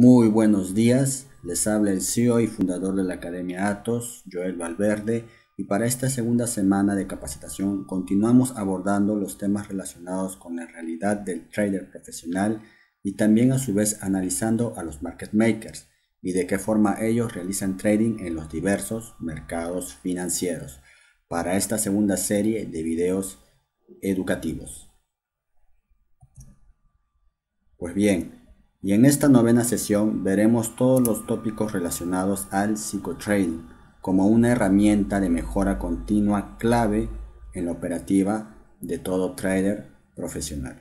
Muy buenos días, les habla el CEO y fundador de la Academia Atos, Joel Valverde, y para esta segunda semana de capacitación continuamos abordando los temas relacionados con la realidad del trader profesional y también a su vez analizando a los market makers y de qué forma ellos realizan trading en los diversos mercados financieros para esta segunda serie de videos educativos. Pues bien, y en esta novena sesión veremos todos los tópicos relacionados al psicotrading como una herramienta de mejora continua clave en la operativa de todo trader profesional.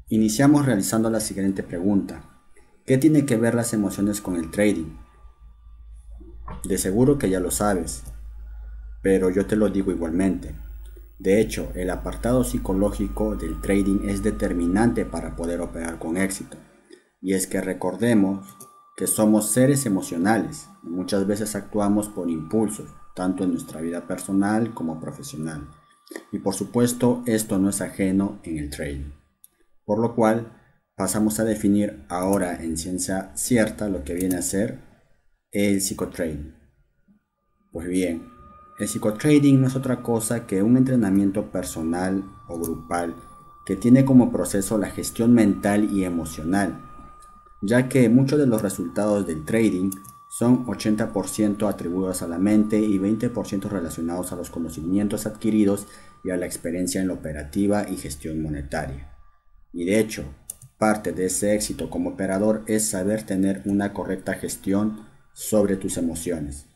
Iniciamos realizando la siguiente pregunta. ¿Qué tiene que ver las emociones con el trading? De seguro que ya lo sabes, pero yo te lo digo igualmente. De hecho, el apartado psicológico del trading es determinante para poder operar con éxito. Y es que recordemos que somos seres emocionales y muchas veces actuamos por impulsos, tanto en nuestra vida personal como profesional. Y por supuesto, esto no es ajeno en el trading. Por lo cual, pasamos a definir ahora en ciencia cierta lo que viene a ser el psicotrading. Pues bien, el psicotrading no es otra cosa que un entrenamiento personal o grupal que tiene como proceso la gestión mental y emocional, ya que muchos de los resultados del trading son 80% atribuidos a la mente y 20% relacionados a los conocimientos adquiridos y a la experiencia en la operativa y gestión monetaria. Y de hecho, parte de ese éxito como operador es saber tener una correcta gestión sobre tus emociones.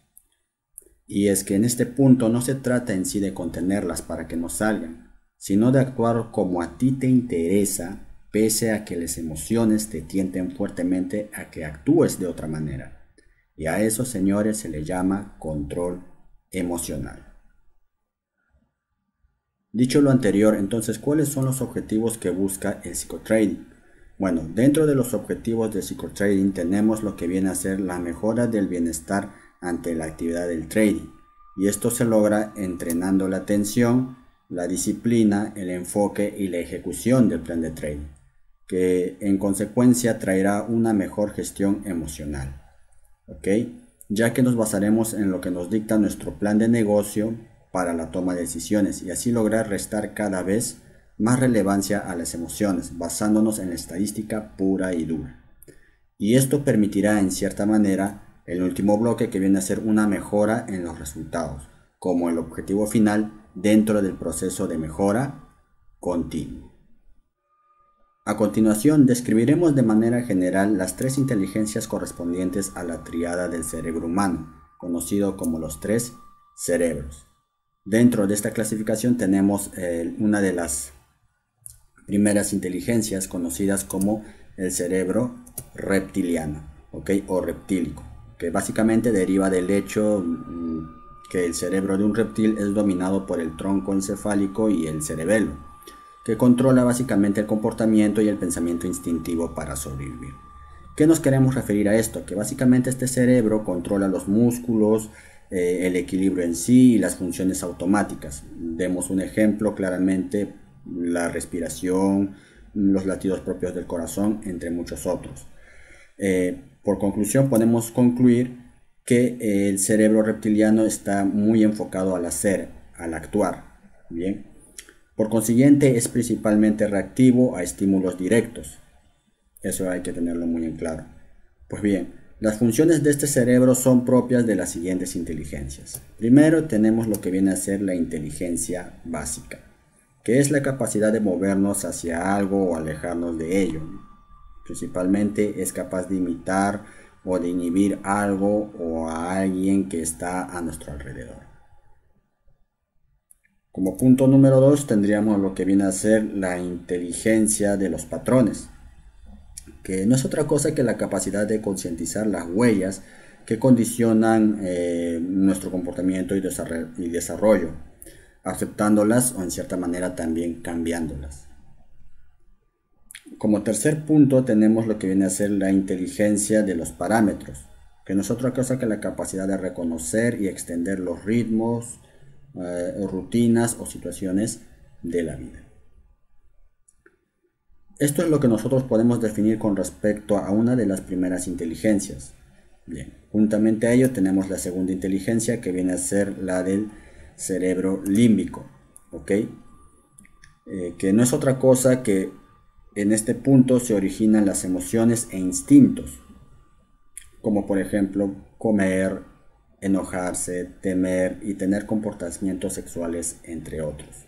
Y es que en este punto no se trata en sí de contenerlas para que no salgan, sino de actuar como a ti te interesa, pese a que las emociones te tienten fuertemente a que actúes de otra manera. Y a eso, señores, se le llama control emocional. Dicho lo anterior, entonces, ¿cuáles son los objetivos que busca el psicotrading? Bueno, dentro de los objetivos del psicotrading tenemos lo que viene a ser la mejora del bienestar ante la actividad del trading. Y esto se logra entrenando la atención, la disciplina, el enfoque y la ejecución del plan de trading, que en consecuencia traerá una mejor gestión emocional. ¿Ok? Ya que nos basaremos en lo que nos dicta nuestro plan de negocio para la toma de decisiones y así lograr restar cada vez más relevancia a las emociones, basándonos en la estadística pura y dura. Y esto permitirá en cierta manera el último bloque que viene a ser una mejora en los resultados, como el objetivo final dentro del proceso de mejora continuo. A continuación, describiremos de manera general las tres inteligencias correspondientes a la tríada del cerebro humano, conocido como los tres cerebros. Dentro de esta clasificación tenemos una de las primeras inteligencias conocidas como el cerebro reptiliano, ¿okay? O reptílico, que básicamente deriva del hecho que el cerebro de un reptil es dominado por el tronco encefálico y el cerebelo, que controla básicamente el comportamiento y el pensamiento instintivo para sobrevivir. ¿Qué nos queremos referir a esto? Que básicamente este cerebro controla los músculos, el equilibrio en sí y las funciones automáticas. Demos un ejemplo claramente: la respiración, los latidos propios del corazón, entre muchos otros. Por conclusión, podemos concluir que el cerebro reptiliano está muy enfocado al hacer, al actuar. Bien. Por consiguiente, es principalmente reactivo a estímulos directos. Eso hay que tenerlo muy en claro. Pues bien, las funciones de este cerebro son propias de las siguientes inteligencias. Primero tenemos lo que viene a ser la inteligencia básica, que es la capacidad de movernos hacia algo o alejarnos de ello. Principalmente es capaz de imitar o de inhibir algo o a alguien que está a nuestro alrededor. Como punto número 2 tendríamos lo que viene a ser la inteligencia de los patrones, que no es otra cosa que la capacidad de concientizar las huellas que condicionan nuestro comportamiento y desarrollo, aceptándolas o en cierta manera también cambiándolas. Como tercer punto tenemos lo que viene a ser la inteligencia de los parámetros, que no es otra cosa que la capacidad de reconocer y extender los ritmos, rutinas o situaciones de la vida. Esto es lo que nosotros podemos definir con respecto a una de las primeras inteligencias. Bien, juntamente a ello tenemos la segunda inteligencia, que viene a ser la del cerebro límbico, ¿ok? Que no es otra cosa que en este punto se originan las emociones e instintos, como por ejemplo comer, enojarse, temer y tener comportamientos sexuales, entre otros,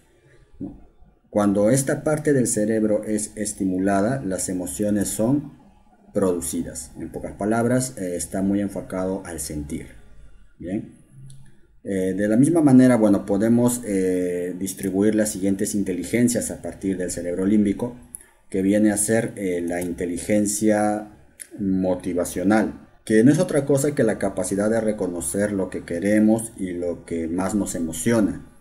¿no? Cuando esta parte del cerebro es estimulada, las emociones son producidas. En pocas palabras, está muy enfocado al sentir. Bien. De la misma manera, bueno, podemos distribuir las siguientes inteligencias a partir del cerebro límbico, que viene a ser la inteligencia motivacional, que no es otra cosa que la capacidad de reconocer lo que queremos y lo que más nos emociona,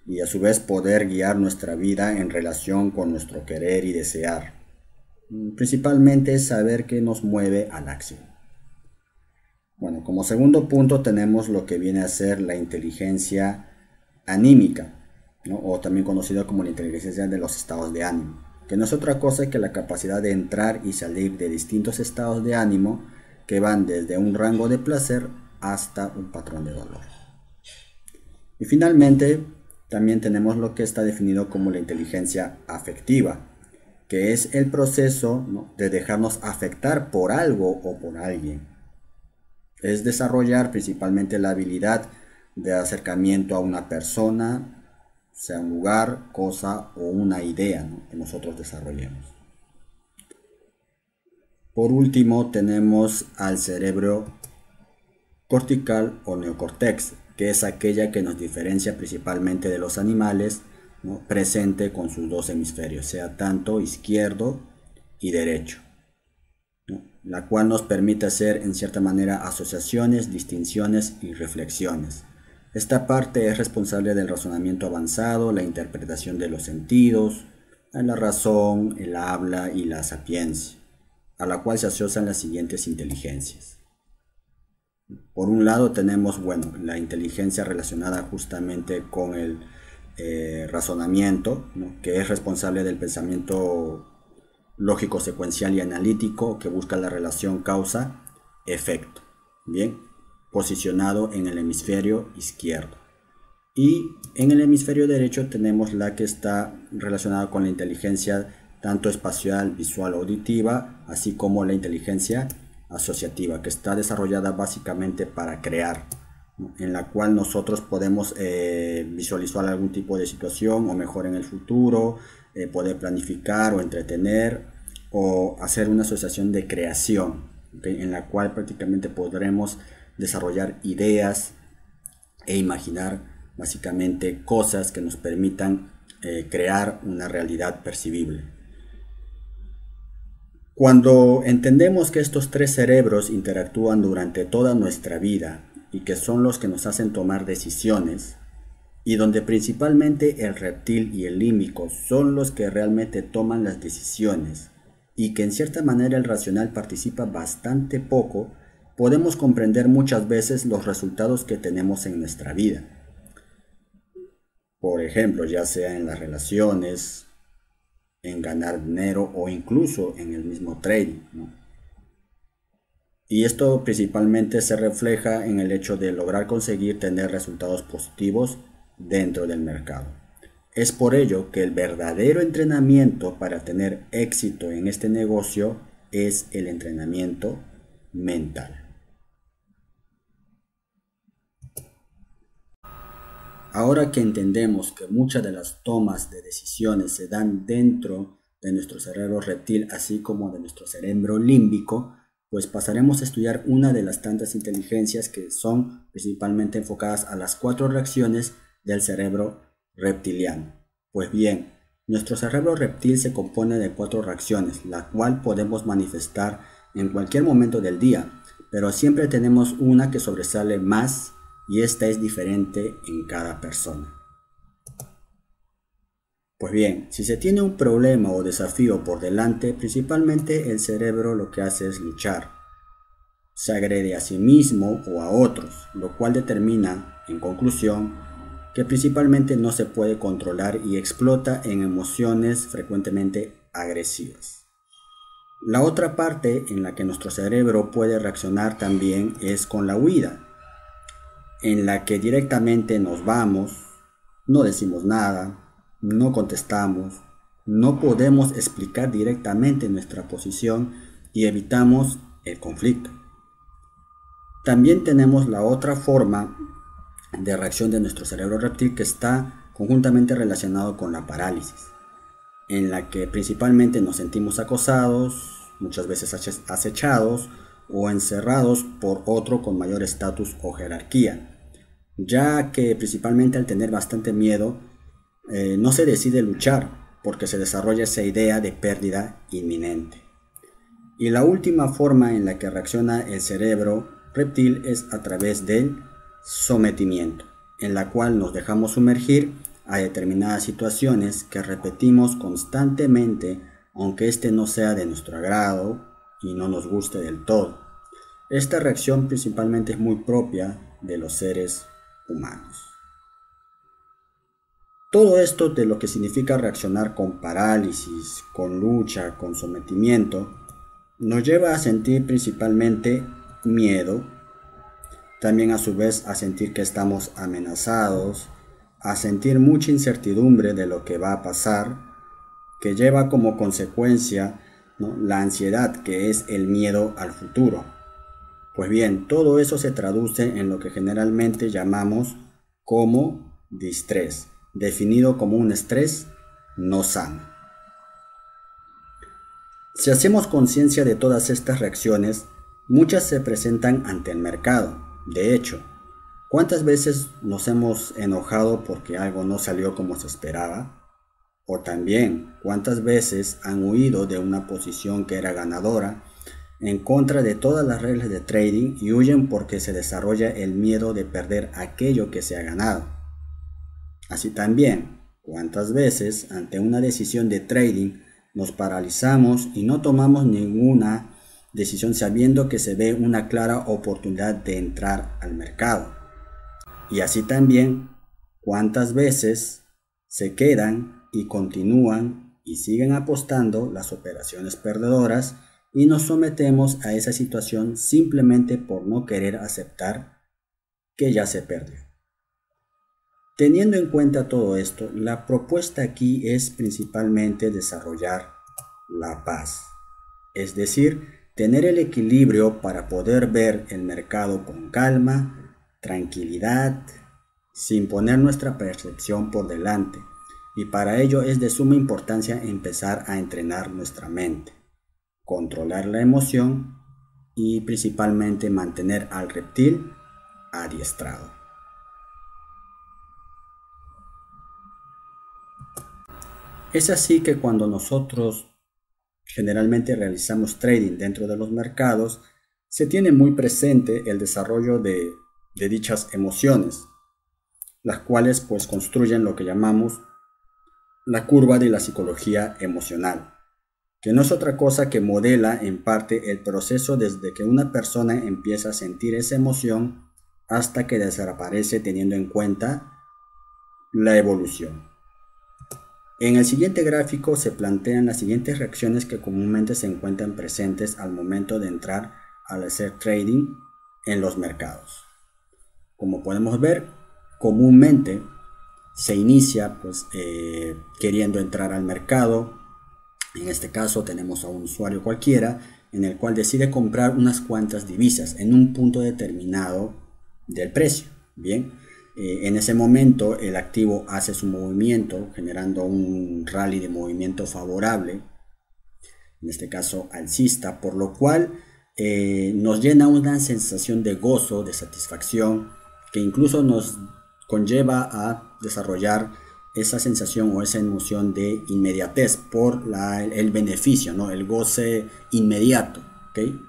y a su vez poder guiar nuestra vida en relación con nuestro querer y desear. Principalmente es saber qué nos mueve a la acción. Bueno, como segundo punto tenemos lo que viene a ser la inteligencia anímica, ¿no? O también conocida como la inteligencia de los estados de ánimo, que no es otra cosa que la capacidad de entrar y salir de distintos estados de ánimo que van desde un rango de placer hasta un patrón de dolor. Y finalmente también tenemos lo que está definido como la inteligencia afectiva, que es el proceso, ¿no?, de dejarnos afectar por algo o por alguien. Es desarrollar principalmente la habilidad de acercamiento a una persona, sea un lugar, cosa o una idea, ¿no?, que nosotros desarrollemos. Por último tenemos al cerebro cortical o neocortex, que es aquella que nos diferencia principalmente de los animales, ¿no?, presente con sus dos hemisferios, sea tanto izquierdo y derecho, ¿no?, la cual nos permite hacer en cierta manera asociaciones, distinciones y reflexiones. Esta parte es responsable del razonamiento avanzado, la interpretación de los sentidos, la razón, el habla y la sapiencia, a la cual se asocian las siguientes inteligencias. Por un lado tenemos, bueno, la inteligencia relacionada justamente con el razonamiento, ¿no?, que es responsable del pensamiento lógico, secuencial y analítico, que busca la relación causa-efecto, bien, posicionado en el hemisferio izquierdo. Y en el hemisferio derecho tenemos la que está relacionada con la inteligencia tanto espacial, visual, auditiva, así como la inteligencia asociativa, que está desarrollada básicamente para crear, ¿no?, en la cual nosotros podemos visualizar algún tipo de situación o mejor en el futuro, poder planificar o entretener o hacer una asociación de creación, ¿okay?, en la cual prácticamente podremos desarrollar ideas e imaginar básicamente cosas que nos permitan crear una realidad percibible. Cuando entendemos que estos tres cerebros interactúan durante toda nuestra vida y que son los que nos hacen tomar decisiones, y donde principalmente el reptil y el límbico son los que realmente toman las decisiones, y que en cierta manera el racional participa bastante poco, podemos comprender muchas veces los resultados que tenemos en nuestra vida. Por ejemplo, ya sea en las relaciones, en ganar dinero o incluso en el mismo trading, ¿no? Y esto principalmente se refleja en el hecho de lograr conseguir tener resultados positivos dentro del mercado. Es por ello que el verdadero entrenamiento para tener éxito en este negocio es el entrenamiento mental. Ahora que entendemos que muchas de las tomas de decisiones se dan dentro de nuestro cerebro reptil, así como de nuestro cerebro límbico, pues pasaremos a estudiar una de las tantas inteligencias que son principalmente enfocadas a las 4 reacciones del cerebro reptiliano. Pues bien, nuestro cerebro reptil se compone de 4 reacciones, la cual podemos manifestar en cualquier momento del día, pero siempre tenemos una que sobresale más, y esta es diferente en cada persona. Pues bien, si se tiene un problema o desafío por delante, principalmente el cerebro lo que hace es luchar. Se agrede a sí mismo o a otros, lo cual determina, en conclusión, que principalmente no se puede controlar y explota en emociones frecuentemente agresivas. La otra parte en la que nuestro cerebro puede reaccionar también es con la huida, en la que directamente nos vamos, no decimos nada, no contestamos, no podemos explicar directamente nuestra posición y evitamos el conflicto. También tenemos la otra forma de reacción de nuestro cerebro reptil que está conjuntamente relacionado con la parálisis, en la que principalmente nos sentimos acosados, muchas veces acechados o encerrados por otro con mayor estatus o jerarquía, ya que principalmente al tener bastante miedo no se decide luchar porque se desarrolla esa idea de pérdida inminente. Y la última forma en la que reacciona el cerebro reptil es a través del sometimiento, en la cual nos dejamos sumergir a determinadas situaciones que repetimos constantemente, aunque este no sea de nuestro agrado y no nos guste del todo. Esta reacción principalmente es muy propia de los seres humanos. Todo esto de lo que significa reaccionar con parálisis, con lucha, con sometimiento, nos lleva a sentir principalmente miedo, también a su vez a sentir que estamos amenazados, a sentir mucha incertidumbre de lo que va a pasar, que lleva como consecuencia, ¿no?, la ansiedad, que es el miedo al futuro. Pues bien, todo eso se traduce en lo que generalmente llamamos como distrés, definido como un estrés no sano. Si hacemos conciencia de todas estas reacciones, muchas se presentan ante el mercado. De hecho, ¿cuántas veces nos hemos enojado porque algo no salió como se esperaba? O también, ¿cuántas veces han huido de una posición que era ganadora en contra de todas las reglas de trading y huyen porque se desarrolla el miedo de perder aquello que se ha ganado? Así también, ¿cuántas veces ante una decisión de trading nos paralizamos y no tomamos ninguna decisión sabiendo que se ve una clara oportunidad de entrar al mercado? Y así también, ¿cuántas veces se quedan y continúan y siguen apostando las operaciones perdedoras y nos sometemos a esa situación simplemente por no querer aceptar que ya se perdió? Teniendo en cuenta todo esto, la propuesta aquí es principalmente desarrollar la paz, es decir, tener el equilibrio para poder ver el mercado con calma, tranquilidad, sin poner nuestra percepción por delante. Y para ello es de suma importancia empezar a entrenar nuestra mente, controlar la emoción y principalmente mantener al reptil adiestrado. Es así que cuando nosotros generalmente realizamos trading dentro de los mercados, se tiene muy presente el desarrollo de dichas emociones, las cuales pues construyen lo que llamamos la curva de la psicología emocional, que no es otra cosa que modela en parte el proceso desde que una persona empieza a sentir esa emoción hasta que desaparece, teniendo en cuenta la evolución. En el siguiente gráfico se plantean las siguientes reacciones que comúnmente se encuentran presentes al momento de entrar al hacer trading en los mercados. Como podemos ver, comúnmente se inicia queriendo entrar al mercado. En este caso tenemos a un usuario cualquiera en el cual decide comprar unas cuantas divisas en un punto determinado del precio. Bien. En ese momento el activo hace su movimiento generando un rally de movimiento favorable, en este caso alcista, por lo cual nos llena una sensación de gozo, de satisfacción, que incluso nos conlleva a desarrollar esa sensación o esa emoción de inmediatez por el beneficio, ¿no?, el goce inmediato. ¿Okay?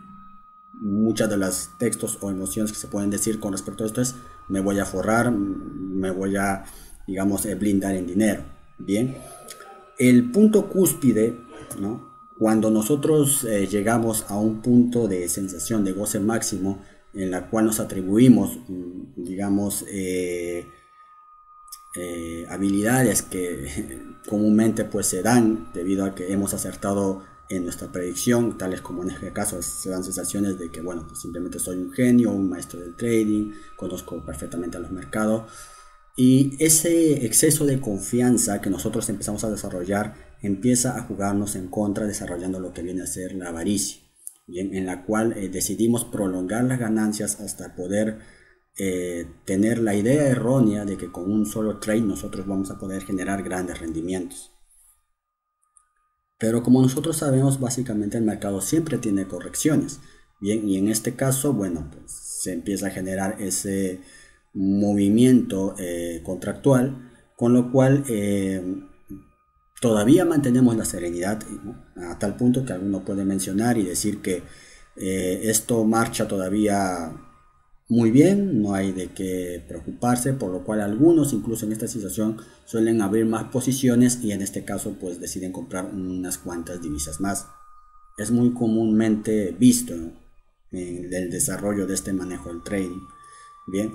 Muchas de los textos o emociones que se pueden decir con respecto a esto es: me voy a forrar, me voy a, digamos, blindar en dinero. Bien, el punto cúspide, ¿no?, cuando nosotros llegamos a un punto de sensación de goce máximo en la cual nos atribuimos, digamos, habilidades que comúnmente pues se dan debido a que hemos acertado en nuestra predicción, tales como en este caso se dan sensaciones de que, bueno, pues simplemente soy un genio, un maestro del trading, conozco perfectamente a los mercados. Y ese exceso de confianza que nosotros empezamos a desarrollar empieza a jugarnos en contra, desarrollando lo que viene a ser la avaricia, bien, en la cual decidimos prolongar las ganancias hasta poder tener la idea errónea de que con un solo trade nosotros vamos a poder generar grandes rendimientos. Pero como nosotros sabemos, básicamente el mercado siempre tiene correcciones. Bien, y en este caso, bueno, pues se empieza a generar ese movimiento contractual, con lo cual todavía mantenemos la serenidad, ¿no? A tal punto que alguno puede mencionar y decir que esto marcha todavía muy bien, no hay de qué preocuparse, por lo cual algunos incluso en esta situación suelen abrir más posiciones y en este caso pues deciden comprar unas cuantas divisas más. Es muy comúnmente visto, ¿no?, en el desarrollo de este manejo del trading. Bien,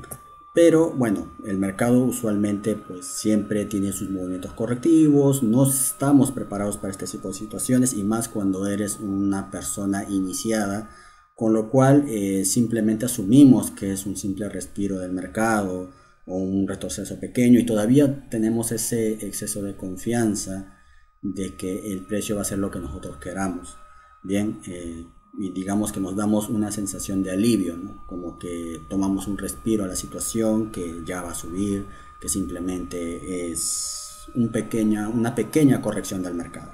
pero bueno, el mercado usualmente pues siempre tiene sus movimientos correctivos, no estamos preparados para este tipo de situaciones y más cuando eres una persona iniciada, con lo cual simplemente asumimos que es un simple respiro del mercado o un retroceso pequeño y todavía tenemos ese exceso de confianza de que el precio va a ser lo que nosotros queramos. Bien, y digamos que nos damos una sensación de alivio, ¿no?, como que tomamos un respiro a la situación, que ya va a subir, que simplemente es una pequeña corrección del mercado.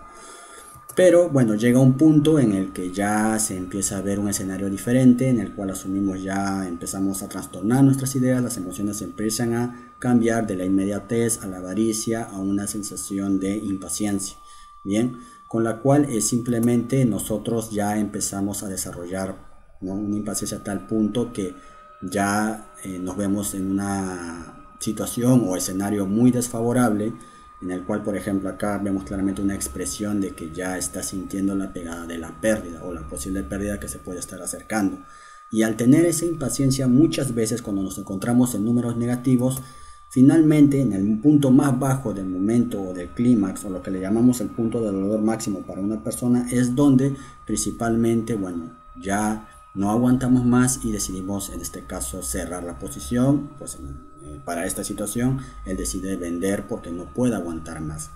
Pero bueno, llega un punto en el que ya se empieza a ver un escenario diferente, en el cual asumimos ya empezamos a trastornar nuestras ideas, las emociones se empiezan a cambiar de la inmediatez a la avaricia, a una sensación de impaciencia. Bien, con la cual simplemente nosotros ya empezamos a desarrollar, ¿no?, una impaciencia a tal punto que ya nos vemos en una situación o escenario muy desfavorable, en el cual, por ejemplo, acá vemos claramente una expresión de que ya está sintiendo la pegada de la pérdida o la posible pérdida que se puede estar acercando. Y al tener esa impaciencia, muchas veces cuando nos encontramos en números negativos, finalmente en el punto más bajo del momento o del clímax, o lo que le llamamos el punto de dolor máximo para una persona, es donde principalmente, bueno, ya no aguantamos más y decidimos en este caso cerrar la posición. Pues para esta situación él decide vender porque no puede aguantar más,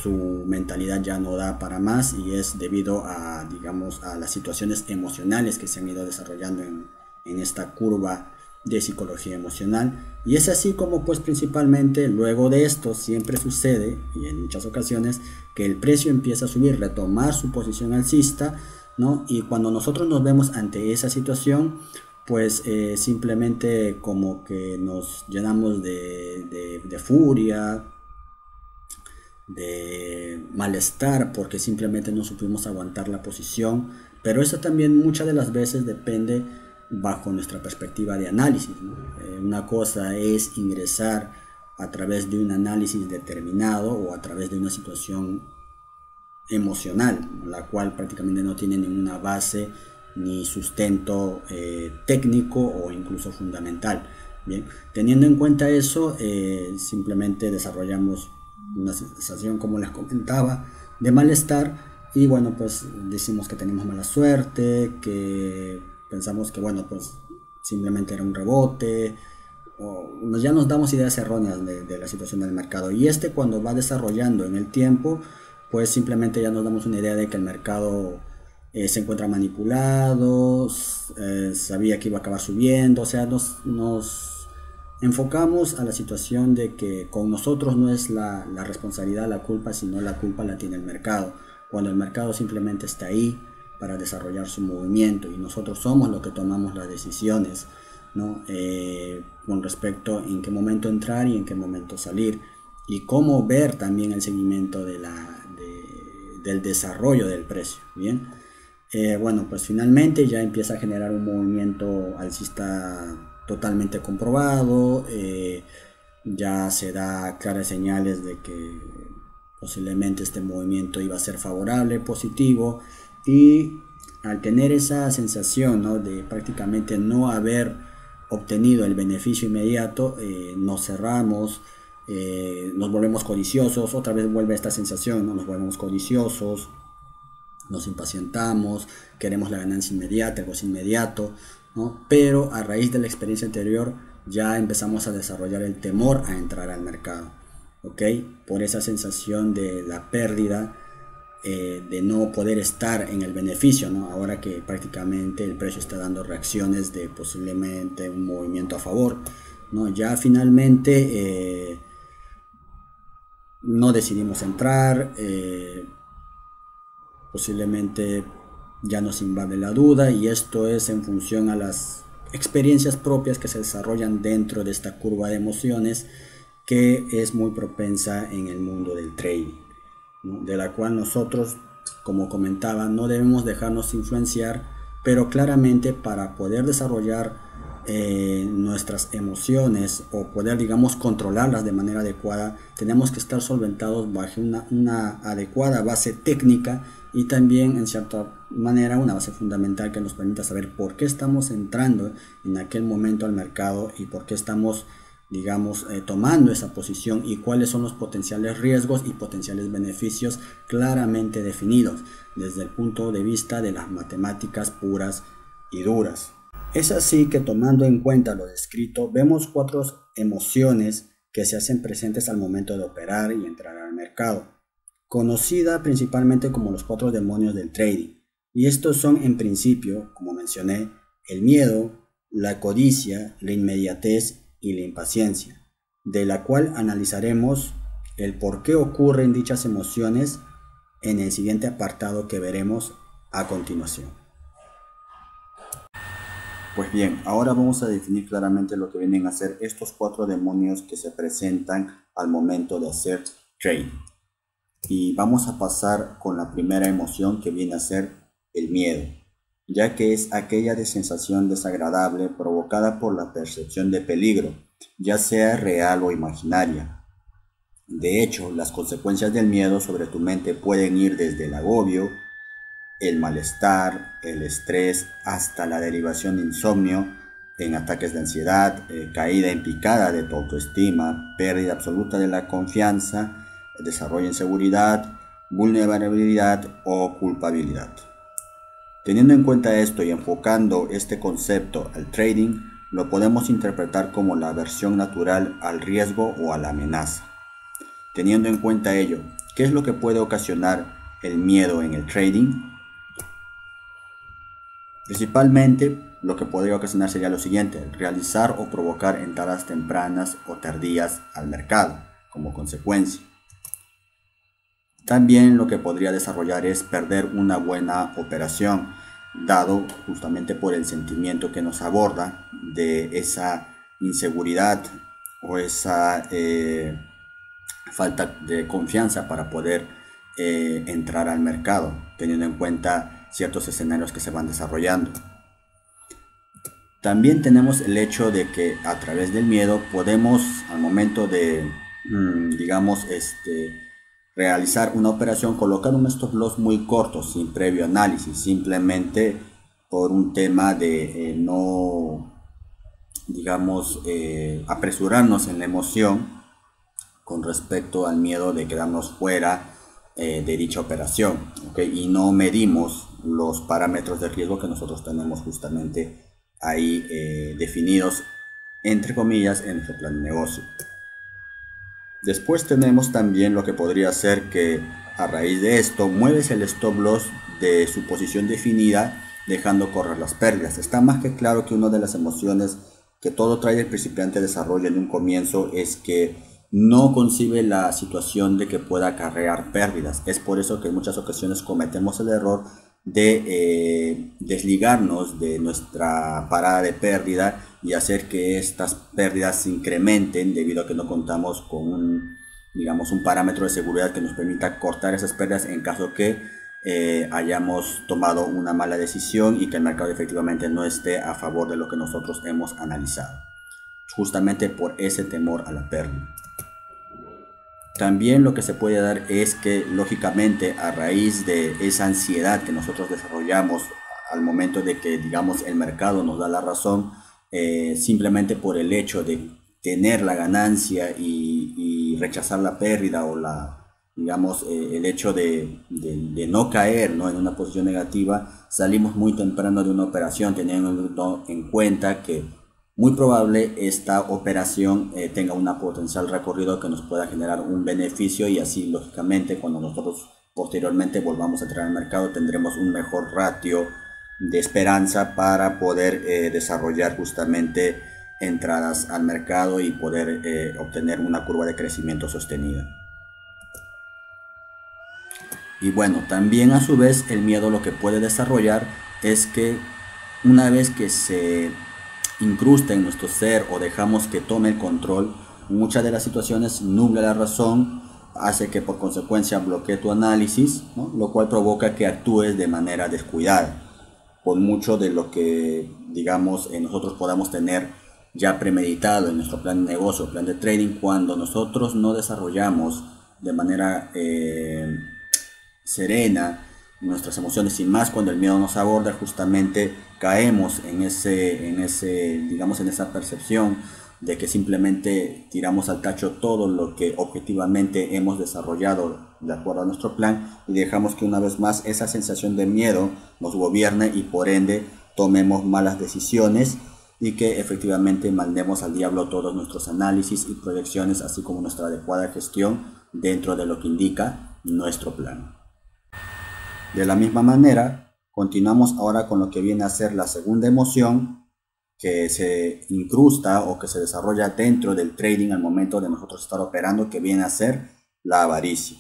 su mentalidad ya no da para más y es debido a, digamos, a las situaciones emocionales que se han ido desarrollando en esta curva de psicología emocional. Y es así como pues principalmente luego de esto siempre sucede, y en muchas ocasiones, que el precio empieza a subir, retomar su posición alcista, ¿no? Y cuando nosotros nos vemos ante esa situación, pues simplemente como que nos llenamos de furia, de malestar, porque simplemente no supimos aguantar la posición. Pero eso también muchas de las veces depende bajo nuestra perspectiva de análisis, ¿no? Una cosa es ingresar a través de un análisis determinado o a través de una situación emocional, la cual prácticamente no tiene ninguna base ni sustento técnico o incluso fundamental. Bien, teniendo en cuenta eso, simplemente desarrollamos una sensación, como les comentaba, de malestar, y bueno, pues decimos que tenemos mala suerte, que pensamos que bueno, pues simplemente era un rebote, o ya nos damos ideas erróneas de la situación del mercado. Y cuando va desarrollando en el tiempo, pues simplemente ya nos damos una idea de que el mercado se encuentra manipulado, sabía que iba a acabar subiendo, o sea, nos enfocamos a la situación de que con nosotros no es la responsabilidad, la culpa, sino la culpa la tiene el mercado, cuando el mercado simplemente está ahí para desarrollar su movimiento y nosotros somos los que tomamos las decisiones, ¿no? Con respecto a en qué momento entrar y en qué momento salir, y cómo ver también el seguimiento del desarrollo del precio. Bien, bueno, pues finalmente ya empieza a generar un movimiento alcista totalmente comprobado, ya se da claras señales de que posiblemente este movimiento iba a ser favorable, positivo, y al tener esa sensación, ¿no?, de prácticamente no haber obtenido el beneficio inmediato, nos cerramos, nos volvemos codiciosos, otra vez vuelve esta sensación, ¿no?, nos volvemos codiciosos, nos impacientamos, queremos la ganancia inmediata, algo es inmediato, ¿no? Pero a raíz de la experiencia anterior ya empezamos a desarrollar el temor a entrar al mercado, ¿ok? Por esa sensación de la pérdida, de no poder estar en el beneficio, ¿no? Ahora que prácticamente el precio está dando reacciones de posiblemente un movimiento a favor, ¿no? Ya finalmente no decidimos entrar, posiblemente ya nos invade la duda, y esto es en función a las experiencias propias que se desarrollan dentro de esta curva de emociones, que es muy propensa en el mundo del trading, ¿no? De la cual nosotros, como comentaba, no debemos dejarnos influenciar, pero claramente para poder desarrollar nuestras emociones o poder, digamos, controlarlas de manera adecuada, tenemos que estar solventados bajo una adecuada base técnica, y también en cierta manera una base fundamental que nos permita saber por qué estamos entrando en aquel momento al mercado y por qué estamos, digamos, tomando esa posición, y cuáles son los potenciales riesgos y potenciales beneficios claramente definidos desde el punto de vista de las matemáticas puras y duras. Es así que, tomando en cuenta lo descrito, vemos 4 emociones que se hacen presentes al momento de operar y entrar al mercado, conocida principalmente como los 4 demonios del trading. Y estos son, en principio, como mencioné, el miedo, la codicia, la inmediatez y la impaciencia, de la cual analizaremos el por qué ocurren dichas emociones en el siguiente apartado que veremos a continuación. Pues bien, ahora vamos a definir claramente lo que vienen a ser estos 4 demonios que se presentan al momento de hacer trading. Y vamos a pasar con la primera emoción, que viene a ser el miedo, ya que es aquella de sensación desagradable provocada por la percepción de peligro, ya sea real o imaginaria. De hecho, las consecuencias del miedo sobre tu mente pueden ir desde el agobio, el malestar, el estrés, hasta la derivación de insomnio, en ataques de ansiedad, caída en picada de tu autoestima, pérdida absoluta de la confianza, desarrollo de inseguridad, vulnerabilidad o culpabilidad. Teniendo en cuenta esto y enfocando este concepto al trading, lo podemos interpretar como la aversión natural al riesgo o a la amenaza. Teniendo en cuenta ello, ¿qué es lo que puede ocasionar el miedo en el trading? Principalmente, lo que podría ocasionar sería lo siguiente: realizar o provocar entradas tempranas o tardías al mercado como consecuencia. También lo que podría desarrollar es perder una buena operación, dado justamente por el sentimiento que nos aborda de esa inseguridad o esa falta de confianza para poder entrar al mercado, teniendo en cuenta ciertos escenarios que se van desarrollando. También tenemos el hecho de que a través del miedo podemos, al momento de, digamos, realizar una operación, colocar un stop loss muy corto, sin previo análisis, simplemente por un tema de no, digamos, apresurarnos en la emoción con respecto al miedo de quedarnos fuera de dicha operación, ¿okay? Y no medimos los parámetros de riesgo que nosotros tenemos justamente ahí definidos, entre comillas, en nuestro plan de negocio. Después tenemos también lo que podría ser que a raíz de esto mueves el stop loss de su posición definida, dejando correr las pérdidas. Está más que claro que una de las emociones que todo trader principiante desarrolla en un comienzo es que no concibe la situación de que pueda acarrear pérdidas. Es por eso que en muchas ocasiones cometemos el error de desligarnos de nuestra parada de pérdida y hacer que estas pérdidas se incrementen debido a que no contamos con un parámetro de seguridad que nos permita cortar esas pérdidas en caso que hayamos tomado una mala decisión y que el mercado efectivamente no esté a favor de lo que nosotros hemos analizado, justamente por ese temor a la pérdida. También lo que se puede dar es que, lógicamente, a raíz de esa ansiedad que nosotros desarrollamos al momento de que, digamos, el mercado nos da la razón, simplemente por el hecho de tener la ganancia y rechazar la pérdida o digamos, el hecho de no caer, ¿no?, en una posición negativa, salimos muy temprano de una operación, teniendo en cuenta que muy probable esta operación tenga un potencial recorrido que nos pueda generar un beneficio, y así lógicamente cuando nosotros posteriormente volvamos a entrar al mercado tendremos un mejor ratio de esperanza para poder desarrollar justamente entradas al mercado y poder obtener una curva de crecimiento sostenida. Y bueno, también a su vez el miedo lo que puede desarrollar es que una vez que se incrusta en nuestro ser o dejamos que tome el control, muchas de las situaciones nubla la razón, hace que por consecuencia bloquee tu análisis, ¿no?, lo cual provoca que actúes de manera descuidada. Por mucho de lo que, digamos, nosotros podamos tener ya premeditado en nuestro plan de negocio, plan de trading, cuando nosotros no desarrollamos de manera serena nuestras emociones, y más cuando el miedo nos aborda, justamente caemos en digamos, en esa percepción de que simplemente tiramos al tacho todo lo que objetivamente hemos desarrollado de acuerdo a nuestro plan, y dejamos que una vez más esa sensación de miedo nos gobierne y por ende tomemos malas decisiones, y que efectivamente mandemos al diablo todos nuestros análisis y proyecciones, así como nuestra adecuada gestión dentro de lo que indica nuestro plan. De la misma manera, continuamos ahora con lo que viene a ser la segunda emoción que se incrusta o que se desarrolla dentro del trading al momento de nosotros estar operando, que viene a ser la avaricia.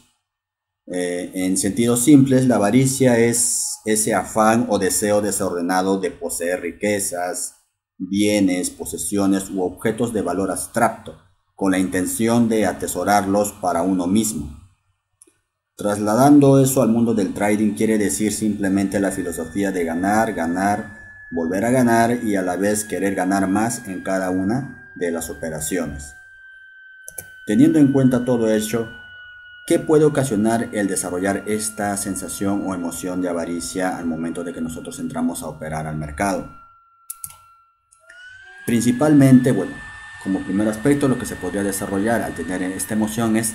En sentidos simples, la avaricia es ese afán o deseo desordenado de poseer riquezas, bienes, posesiones u objetos de valor abstracto, con la intención de atesorarlos para uno mismo. Trasladando eso al mundo del trading quiere decir simplemente la filosofía de ganar, ganar, volver a ganar y a la vez querer ganar más en cada una de las operaciones. Teniendo en cuenta todo ello, ¿qué puede ocasionar el desarrollar esta sensación o emoción de avaricia al momento de que nosotros entramos a operar al mercado? Principalmente, bueno, como primer aspecto, lo que se podría desarrollar al tener esta emoción es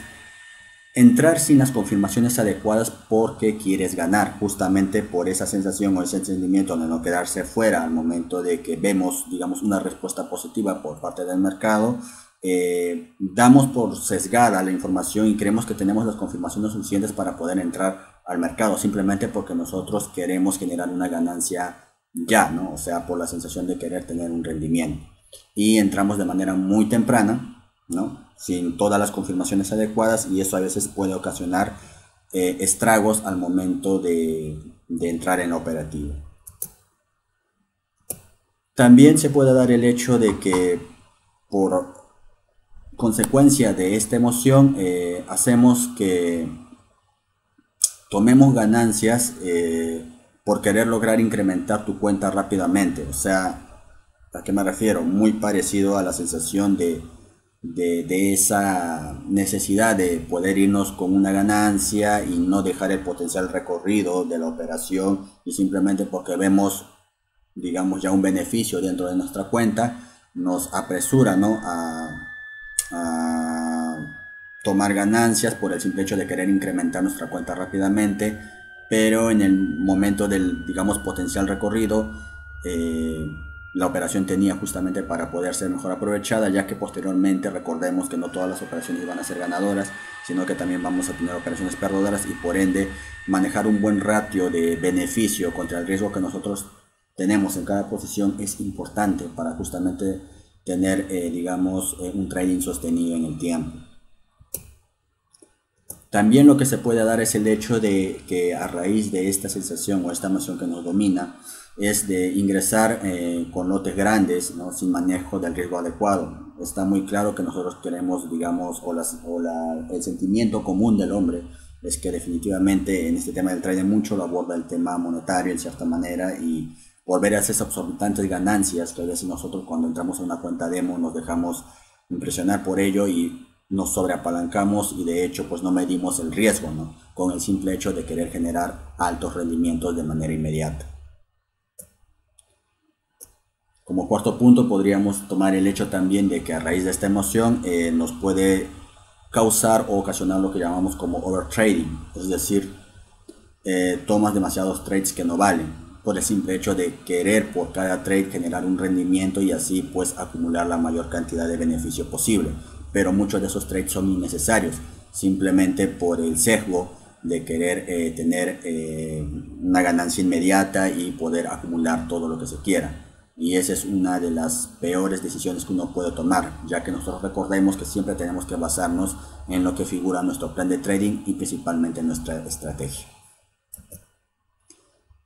entrar sin las confirmaciones adecuadas porque quieres ganar, justamente por esa sensación o ese sentimiento de no quedarse fuera al momento de que vemos, digamos, una respuesta positiva por parte del mercado. Damos por sesgada la información y creemos que tenemos las confirmaciones suficientes para poder entrar al mercado, simplemente porque nosotros queremos generar una ganancia ya, ¿no? O sea, por la sensación de querer tener un rendimiento. Y entramos de manera muy temprana, ¿no?, sin todas las confirmaciones adecuadas, y eso a veces puede ocasionar estragos al momento de entrar en la operativa. También se puede dar el hecho de que por consecuencia de esta emoción hacemos que tomemos ganancias por querer lograr incrementar tu cuenta rápidamente. O sea, ¿a qué me refiero? Muy parecido a la sensación de esa necesidad de poder irnos con una ganancia y no dejar el potencial recorrido de la operación, y simplemente porque vemos, digamos, ya un beneficio dentro de nuestra cuenta, nos apresura, ¿no?, a tomar ganancias por el simple hecho de querer incrementar nuestra cuenta rápidamente, pero en el momento del, digamos, potencial recorrido, la operación tenía justamente para poder ser mejor aprovechada, ya que posteriormente recordemos que no todas las operaciones van a ser ganadoras, sino que también vamos a tener operaciones perdedoras, y por ende manejar un buen ratio de beneficio contra el riesgo que nosotros tenemos en cada posición es importante para justamente tener, digamos, un trading sostenido en el tiempo. También lo que se puede dar es el hecho de que a raíz de esta sensación o esta emoción que nos domina, es de ingresar con lotes grandes, ¿no?, sin manejo del riesgo adecuado. Está muy claro que nosotros queremos, digamos, el sentimiento común del hombre es que definitivamente en este tema del trading mucho lo aborda el tema monetario en cierta manera, y por ver esas exorbitantes ganancias que a veces nosotros cuando entramos en una cuenta demo nos dejamos impresionar por ello y nos sobreapalancamos, y de hecho pues no medimos el riesgo, ¿no?, con el simple hecho de querer generar altos rendimientos de manera inmediata. Como cuarto punto podríamos tomar el hecho también de que a raíz de esta emoción nos puede causar o ocasionar lo que llamamos como overtrading, es decir, tomas demasiados trades que no valen, por el simple hecho de querer por cada trade generar un rendimiento y así pues acumular la mayor cantidad de beneficio posible, pero muchos de esos trades son innecesarios, simplemente por el sesgo de querer tener una ganancia inmediata y poder acumular todo lo que se quiera. Y esa es una de las peores decisiones que uno puede tomar, ya que nosotros recordemos que siempre tenemos que basarnos en lo que figura en nuestro plan de trading y principalmente en nuestra estrategia.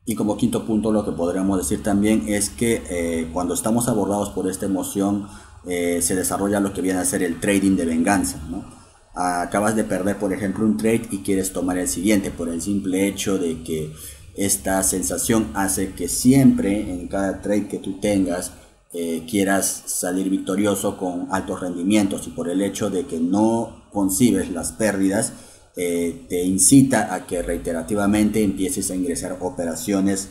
Y como quinto punto, lo que podríamos decir también es que cuando estamos abordados por esta emoción, se desarrolla lo que viene a ser el trading de venganza, ¿no? Acabas de perder, por ejemplo, un trade y quieres tomar el siguiente por el simple hecho de que esta sensación hace que siempre en cada trade que tú tengas quieras salir victorioso con altos rendimientos, y por el hecho de que no concibes las pérdidas te incita a que reiterativamente empieces a ingresar operaciones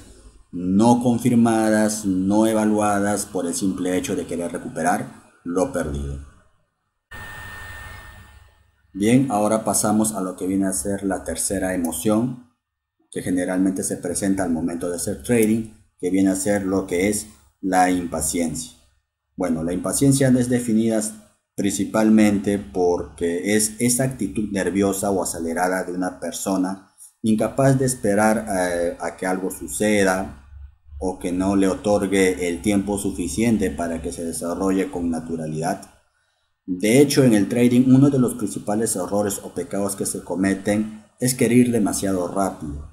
no confirmadas, no evaluadas, por el simple hecho de querer recuperar lo perdido. Bien, ahora pasamos a lo que viene a ser la tercera emoción que generalmente se presenta al momento de hacer trading, que viene a ser lo que es la impaciencia. Bueno, la impaciencia es definida principalmente porque es esa actitud nerviosa o acelerada de una persona incapaz de esperar a que algo suceda o que no le otorgue el tiempo suficiente para que se desarrolle con naturalidad. De hecho, en el trading uno de los principales errores o pecados que se cometen es querer ir demasiado rápido.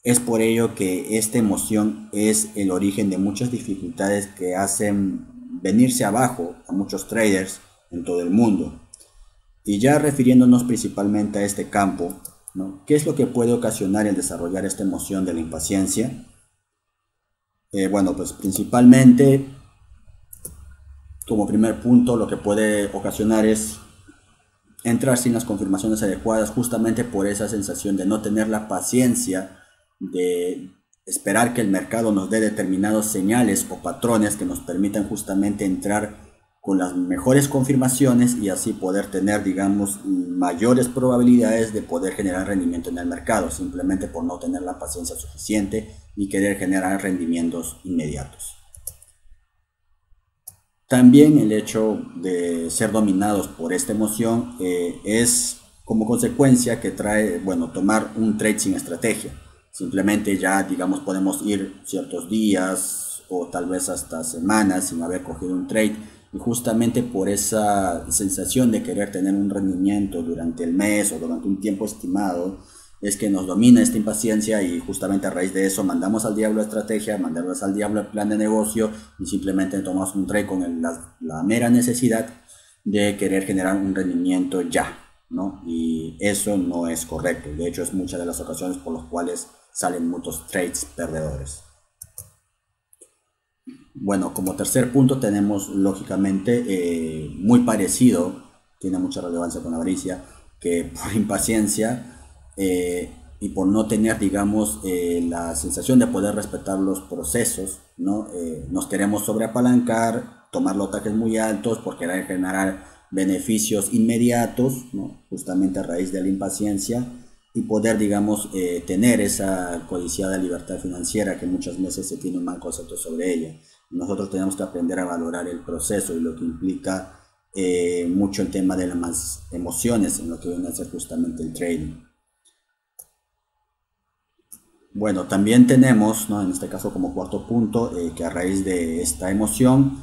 Es por ello que esta emoción es el origen de muchas dificultades que hacen venirse abajo a muchos traders en todo el mundo. Y ya refiriéndonos principalmente a este campo, ¿no? ¿Qué es lo que puede ocasionar el desarrollar esta emoción de la impaciencia? Bueno, pues principalmente, como primer punto, lo que puede ocasionar es entrar sin las confirmaciones adecuadas, justamente por esa sensación de no tener la paciencia de esperar que el mercado nos dé determinadas señales o patrones que nos permitan justamente entrar con las mejores confirmaciones y así poder tener, digamos, mayores probabilidades de poder generar rendimiento en el mercado, simplemente por no tener la paciencia suficiente y querer generar rendimientos inmediatos. También el hecho de ser dominados por esta emoción es como consecuencia que trae, bueno, tomar un trade sin estrategia. Simplemente ya, digamos, podemos ir ciertos días o tal vez hasta semanas sin haber cogido un trade, y justamente por esa sensación de querer tener un rendimiento durante el mes o durante un tiempo estimado es que nos domina esta impaciencia, y justamente a raíz de eso mandamos al diablo la estrategia, mandamos al diablo el plan de negocio y simplemente tomamos un trade con la mera necesidad de querer generar un rendimiento ya, ¿no? Y eso no es correcto. De hecho, es muchas de las ocasiones por las cuales salen muchos trades perdedores. Bueno, como tercer punto tenemos lógicamente muy parecido, tiene mucha relevancia con la avaricia, que por impaciencia y por no tener, digamos, la sensación de poder respetar los procesos, ¿no? Nos queremos sobreapalancar, tomar lotajes muy altos por querer generar beneficios inmediatos, ¿no? Justamente a raíz de la impaciencia, y poder, digamos, tener esa codiciada libertad financiera que muchas veces se tiene un mal concepto sobre ella. Nosotros tenemos que aprender a valorar el proceso y lo que implica mucho el tema de las emociones en lo que viene a ser justamente el trading. Bueno, también tenemos, ¿no?, en este caso como cuarto punto, que a raíz de esta emoción,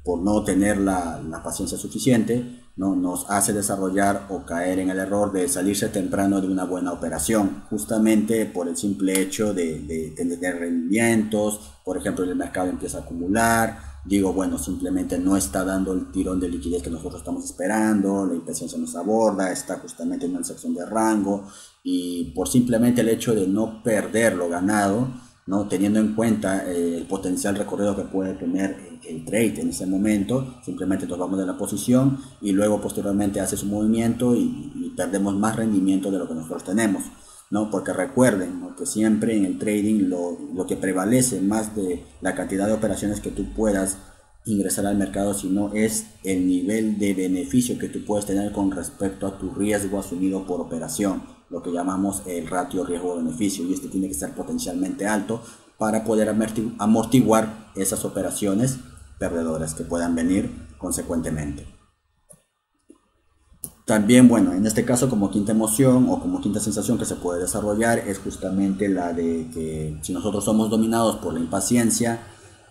por no tener la paciencia suficiente, ¿no?, nos hace desarrollar o caer en el error de salirse temprano de una buena operación, justamente por el simple hecho de tener rendimientos. Por ejemplo, el mercado empieza a acumular, digo, bueno, simplemente no está dando el tirón de liquidez que nosotros estamos esperando, la impaciencia nos aborda, está justamente en una sección de rango, y por simplemente el hecho de no perder lo ganado, ¿no?, teniendo en cuenta el potencial recorrido que puede tener el trade en ese momento, simplemente nos vamos de la posición y luego posteriormente hace su movimiento y perdemos más rendimiento de lo que nosotros tenemos, ¿no? Porque recuerden, ¿no?, que siempre en el trading lo que prevalece más de la cantidad de operaciones que tú puedas ingresar al mercado, sino es el nivel de beneficio que tú puedes tener con respecto a tu riesgo asumido por operación, lo que llamamos el ratio riesgo-beneficio, y este tiene que ser potencialmente alto para poder amortiguar esas operaciones perdedoras que puedan venir consecuentemente. También, bueno, en este caso como quinta emoción o como quinta sensación que se puede desarrollar es justamente la de que si nosotros somos dominados por la impaciencia,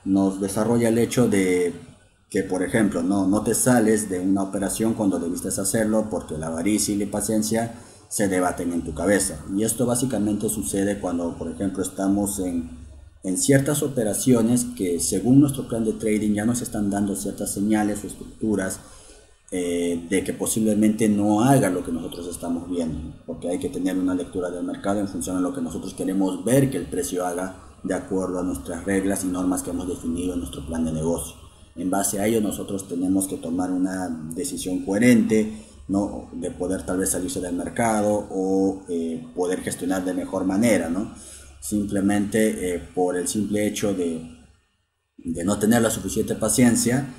nos desarrolla el hecho de que, por ejemplo, no te sales de una operación cuando debiste hacerlo porque la avaricia y la impaciencia se debaten en tu cabeza. Y esto básicamente sucede cuando, por ejemplo, estamos en ciertas operaciones que según nuestro plan de trading ya nos están dando ciertas señales o estructuras de que posiblemente no haga lo que nosotros estamos viendo, porque hay que tener una lectura del mercado en función de lo que nosotros queremos ver que el precio haga de acuerdo a nuestras reglas y normas que hemos definido en nuestro plan de negocio. En base a ello nosotros tenemos que tomar una decisión coherente, ¿no? De poder tal vez salirse del mercado o poder gestionar de mejor manera, ¿no? Simplemente por el simple hecho de no tener la suficiente paciencia,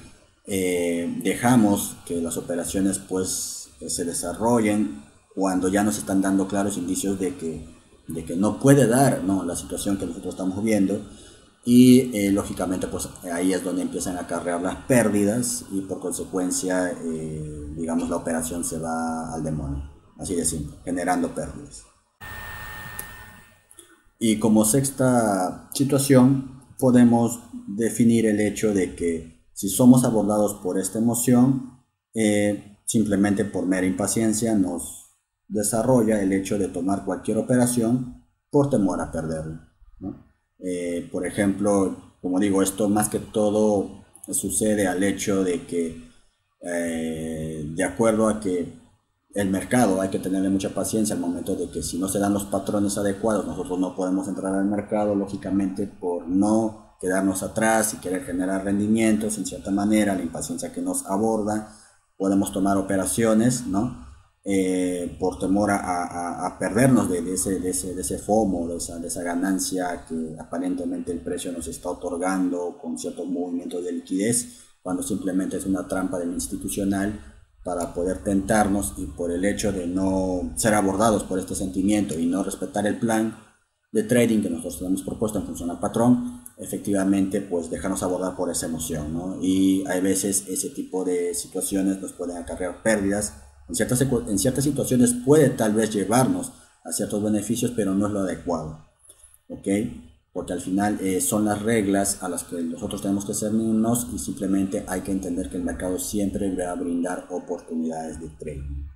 dejamos que las operaciones pues se desarrollen cuando ya nos están dando claros indicios de que no puede dar, ¿no?, la situación que nosotros estamos viendo, y lógicamente pues ahí es donde empiezan a acarrear las pérdidas y por consecuencia digamos la operación se va al demonio, así de simple, generando pérdidas. Y como sexta situación podemos definir el hecho de que si somos abordados por esta emoción, simplemente por mera impaciencia nos desarrolla el hecho de tomar cualquier operación por temor a perderla, ¿no? Por ejemplo, como digo, esto más que todo sucede al hecho de que, de acuerdo a que el mercado hay que tenerle mucha paciencia al momento de que si no se dan los patrones adecuados, nosotros no podemos entrar al mercado, lógicamente por no quedarnos atrás y querer generar rendimientos, en cierta manera, la impaciencia que nos aborda, podemos tomar operaciones, ¿no? Por temor a perdernos de ese FOMO, de esa ganancia que aparentemente el precio nos está otorgando con ciertos movimientos de liquidez, cuando simplemente es una trampa del institucional para poder tentarnos, y por el hecho de no ser abordados por este sentimiento y no respetar el plan de trading que nosotros tenemos propuesto en función al patrón, efectivamente pues dejarnos abordar por esa emoción, ¿no? Y hay veces ese tipo de situaciones nos pueden acarrear pérdidas. En ciertas situaciones puede tal vez llevarnos a ciertos beneficios, pero no es lo adecuado, ¿ok? Porque al final son las reglas a las que nosotros tenemos que ceñirnos, y simplemente hay que entender que el mercado siempre va a brindar oportunidades de trading.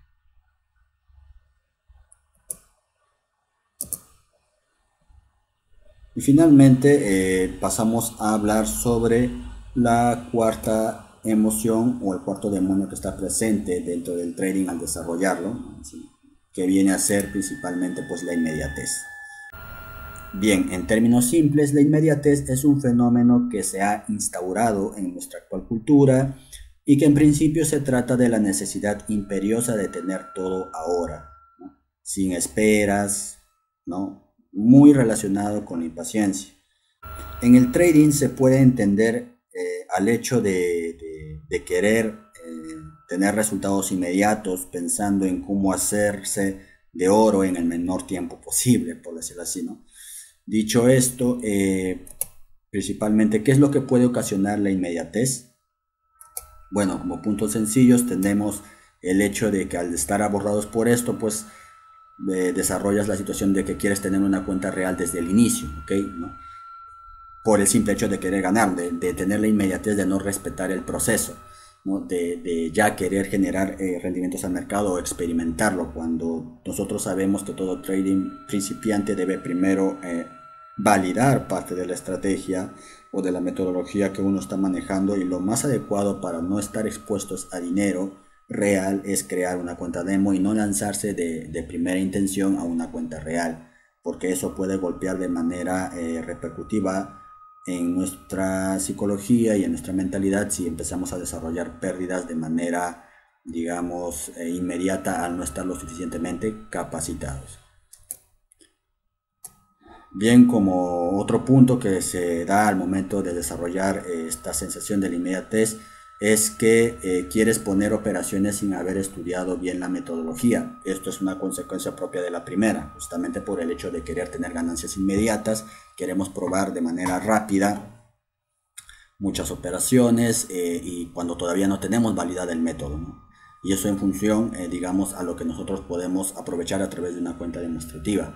Y finalmente pasamos a hablar sobre la cuarta emoción o el cuarto demonio que está presente dentro del trading al desarrollarlo, ¿sí?, que viene a ser principalmente pues la inmediatez. Bien, en términos simples, la inmediatez es un fenómeno que se ha instaurado en nuestra actual cultura y que en principio se trata de la necesidad imperiosa de tener todo ahora, ¿no?, sin esperas, ¿no?, muy relacionado con la impaciencia. En el trading se puede entender al hecho de querer tener resultados inmediatos, pensando en cómo hacerse de oro en el menor tiempo posible, por decirlo así, ¿no? Dicho esto, principalmente, ¿qué es lo que puede ocasionar la inmediatez? Bueno, como puntos sencillos tenemos el hecho de que al estar abordados por esto, pues desarrollas la situación de que quieres tener una cuenta real desde el inicio, ¿ok?, ¿no?, por el simple hecho de querer ganar, de tener la inmediatez, de no respetar el proceso, ¿no?, de ya querer generar rendimientos al mercado o experimentarlo, cuando nosotros sabemos que todo trading principiante debe primero validar parte de la estrategia o de la metodología que uno está manejando, y lo más adecuado para no estar expuestos a dinero real es crear una cuenta demo y no lanzarse de primera intención a una cuenta real, porque eso puede golpear de manera repercutiva en nuestra psicología y en nuestra mentalidad si empezamos a desarrollar pérdidas de manera, digamos, inmediata al no estar lo suficientemente capacitados. Bien, como otro punto que se da al momento de desarrollar esta sensación de la inmediatez es que quieres poner operaciones sin haber estudiado bien la metodología. Esto es una consecuencia propia de la primera, justamente por el hecho de querer tener ganancias inmediatas. Queremos probar de manera rápida muchas operaciones y cuando todavía no tenemos validado el método, ¿no? Y eso en función, digamos, a lo que nosotros podemos aprovechar a través de una cuenta demostrativa.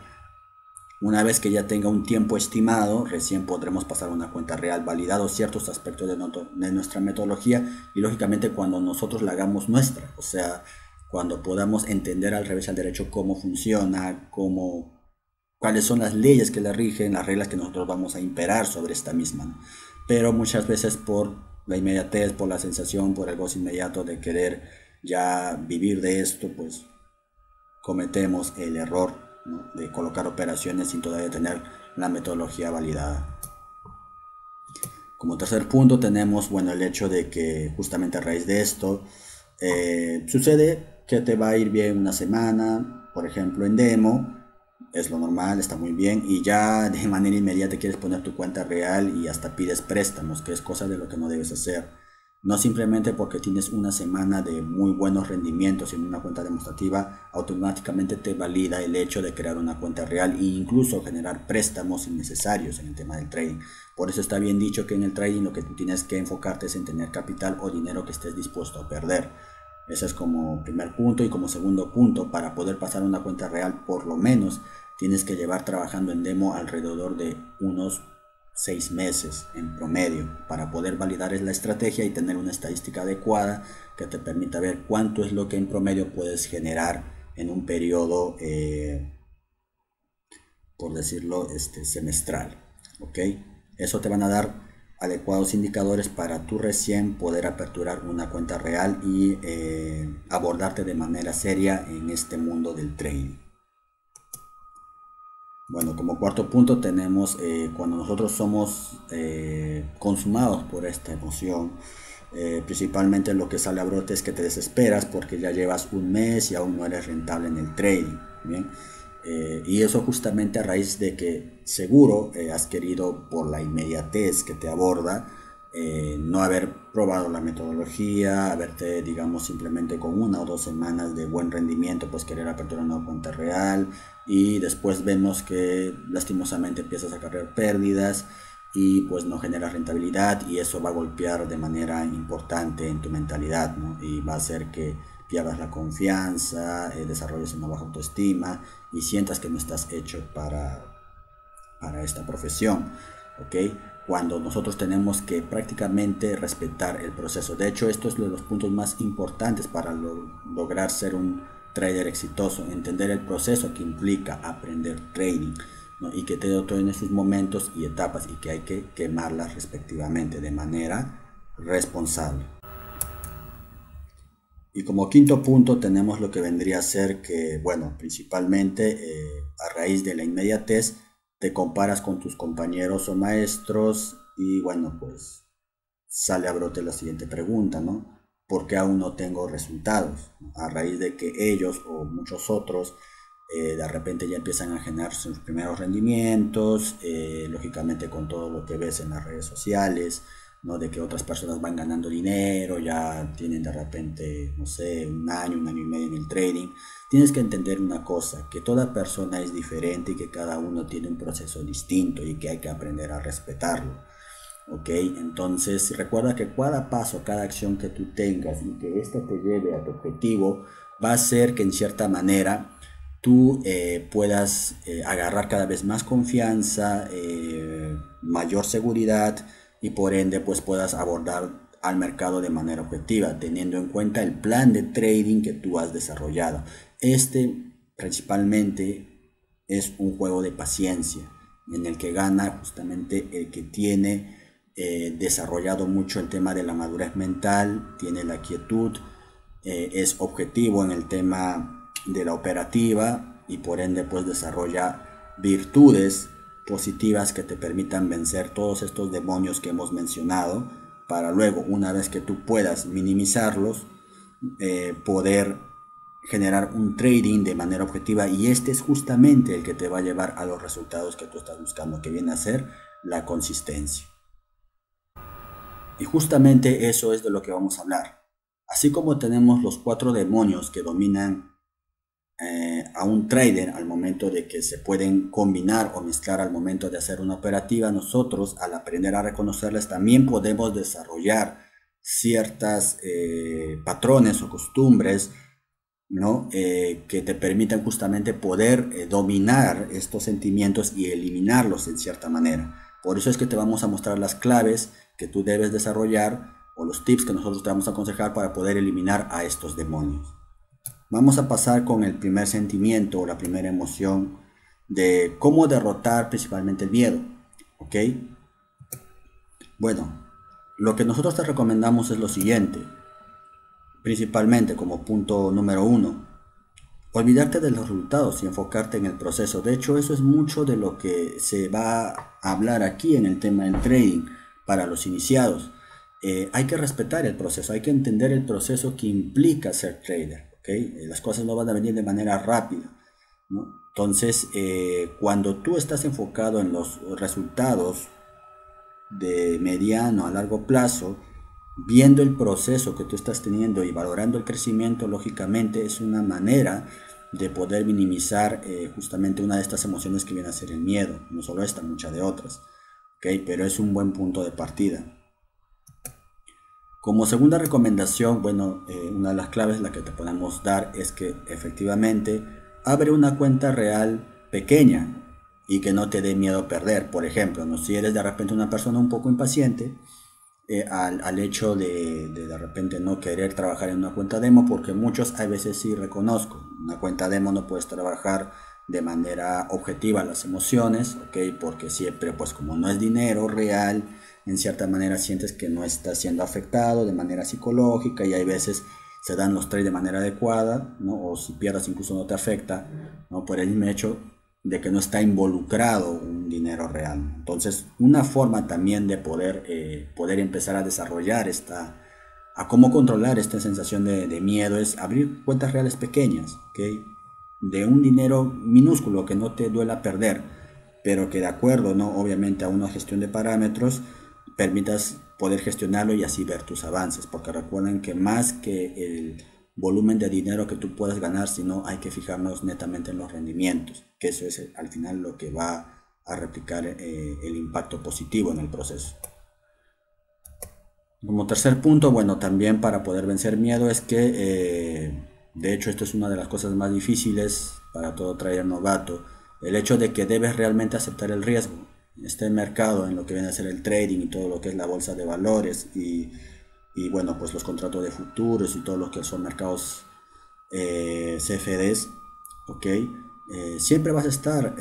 Una vez que ya tenga un tiempo estimado, recién podremos pasar a una cuenta real, validados ciertos aspectos de nuestra metodología y lógicamente cuando nosotros la hagamos nuestra, o sea, cuando podamos entender al revés y al derecho cómo funciona, cuáles son las leyes que la rigen, las reglas que nosotros vamos a imperar sobre esta misma, ¿no? Pero muchas veces por la inmediatez, por la sensación, por el gozo inmediato de querer ya vivir de esto, pues cometemos el error, ¿no?, de colocar operaciones sin todavía tener la metodología validada. Como tercer punto tenemos, bueno, el hecho de que justamente a raíz de esto sucede que te va a ir bien una semana, por ejemplo en demo, es lo normal, está muy bien, y ya de manera inmediata quieres poner tu cuenta real y hasta pides préstamos, que es cosa de lo que no debes hacer. No simplemente porque tienes una semana de muy buenos rendimientos en una cuenta demostrativa, automáticamente te valida el hecho de crear una cuenta real e incluso generar préstamos innecesarios en el tema del trading. Por eso está bien dicho que en el trading lo que tú tienes que enfocarte es en tener capital o dinero que estés dispuesto a perder. Ese es como primer punto. Y como segundo punto, para poder pasar una cuenta real, por lo menos tienes que llevar trabajando en demo alrededor de unos 6 meses en promedio para poder validar la estrategia y tener una estadística adecuada que te permita ver cuánto es lo que en promedio puedes generar en un periodo, por decirlo, semestral. ¿Ok? Eso te van a dar adecuados indicadores para tú recién poder aperturar una cuenta real y abordarte de manera seria en este mundo del trading. Bueno, como cuarto punto tenemos cuando nosotros somos consumados por esta emoción, principalmente lo que sale a brote es que te desesperas porque ya llevas un mes y aún no eres rentable en el trading, ¿bien? Y eso justamente a raíz de que seguro has querido, por la inmediatez que te aborda, no haber probado la metodología, haberte, digamos, simplemente con 1 o 2 semanas de buen rendimiento, pues querer aperturar una cuenta real y después vemos que lastimosamente empiezas a cargar pérdidas y pues no genera rentabilidad y eso va a golpear de manera importante en tu mentalidad, ¿no? Y va a hacer que pierdas la confianza, desarrolles una baja autoestima y sientas que no estás hecho para esta profesión, ¿ok? Cuando nosotros tenemos que prácticamente respetar el proceso. De hecho, esto es uno de los puntos más importantes para lograr ser un trader exitoso, entender el proceso que implica aprender trading, ¿no? Y que tiene sus momentos y etapas y que hay que quemarlas respectivamente de manera responsable. Y como quinto punto tenemos lo que vendría a ser que, bueno, principalmente a raíz de la inmediatez, te comparas con tus compañeros o maestros y bueno, pues sale a brote la siguiente pregunta, ¿no? ¿Por qué aún no tengo resultados? A raíz de que ellos o muchos otros de repente ya empiezan a generar sus primeros rendimientos, lógicamente con todo lo que ves en las redes sociales, ¿no? De que otras personas van ganando dinero, ya tienen de repente, no sé, un año y medio en el trading. Tienes que entender una cosa, que toda persona es diferente y que cada uno tiene un proceso distinto y que hay que aprender a respetarlo. ¿Ok? Entonces recuerda que cada paso, cada acción que tú tengas y que ésta te lleve a tu objetivo, va a hacer que en cierta manera tú puedas agarrar cada vez más confianza, mayor seguridad y por ende pues puedas abordar al mercado de manera objetiva, teniendo en cuenta el plan de trading que tú has desarrollado. Este principalmente es un juego de paciencia en el que gana justamente el que tiene desarrollado mucho el tema de la madurez mental, tiene la quietud, es objetivo en el tema de la operativa y por ende pues desarrolla virtudes positivas que te permitan vencer todos estos demonios que hemos mencionado para luego, una vez que tú puedas minimizarlos, poder generar un trading de manera objetiva, y este es justamente el que te va a llevar a los resultados que tú estás buscando, que viene a ser la consistencia. Y justamente eso es de lo que vamos a hablar. Así como tenemos los 4 demonios que dominan a un trader al momento de que se pueden combinar o mezclar al momento de hacer una operativa, nosotros al aprender a reconocerlas también podemos desarrollar ciertas patrones o costumbres, ¿no? Que te permitan justamente poder dominar estos sentimientos y eliminarlos en cierta manera. Por eso es que te vamos a mostrar las claves que tú debes desarrollar o los tips que nosotros te vamos a aconsejar para poder eliminar a estos demonios. Vamos a pasar con el primer sentimiento o la primera emoción de cómo derrotar principalmente el miedo. ¿Ok? Bueno, lo que nosotros te recomendamos es lo siguiente. Principalmente como punto número 1, olvidarte de los resultados y enfocarte en el proceso. De hecho, eso es mucho de lo que se va a hablar aquí en el tema del trading para los iniciados. Hay que respetar el proceso, hay que entender el proceso que implica ser trader. ¿Okay? Las cosas no van a venir de manera rápida, ¿no? Entonces, cuando tú estás enfocado en los resultados de mediano a largo plazo, viendo el proceso que tú estás teniendo y valorando el crecimiento, lógicamente es una manera de poder minimizar justamente una de estas emociones que viene a ser el miedo. No solo esta, muchas de otras. ¿Okay? Pero es un buen punto de partida. Como segunda recomendación, bueno, una de las claves la que te podemos dar es que efectivamente abre una cuenta real pequeña y que no te dé miedo perder. Por ejemplo, ¿no? Si eres de repente una persona un poco impaciente, al hecho de repente no querer trabajar en una cuenta demo, porque muchos a veces sí reconozco, una cuenta demo no puedes trabajar de manera objetiva las emociones, ¿ok? Porque siempre, pues como no es dinero real, en cierta manera sientes que no estás siendo afectado de manera psicológica, y hay veces se dan los trades de manera adecuada, ¿no? O si pierdas incluso no te afecta, ¿no? Por el mismo hecho de que no está involucrado un dinero real. Entonces, una forma también de poder empezar a desarrollar a cómo controlar esta sensación de miedo es abrir cuentas reales pequeñas, ¿okay? De un dinero minúsculo que no te duela perder, pero que de acuerdo, ¿no? Obviamente a una gestión de parámetros permitas poder gestionarlo y así ver tus avances, porque recuerden que más que el volumen de dinero que tú puedas ganar, sino hay que fijarnos netamente en los rendimientos, que eso es al final lo que va a replicar el impacto positivo en el proceso. Como tercer punto, bueno, también para poder vencer miedo es que, de hecho, esto es una de las cosas más difíciles para todo trader novato, el hecho de que debes realmente aceptar el riesgo. Este mercado, en lo que viene a ser el trading y todo lo que es la bolsa de valores y bueno, pues los contratos de futuros y todo lo que son mercados CFDs, ¿ok? Siempre vas a estar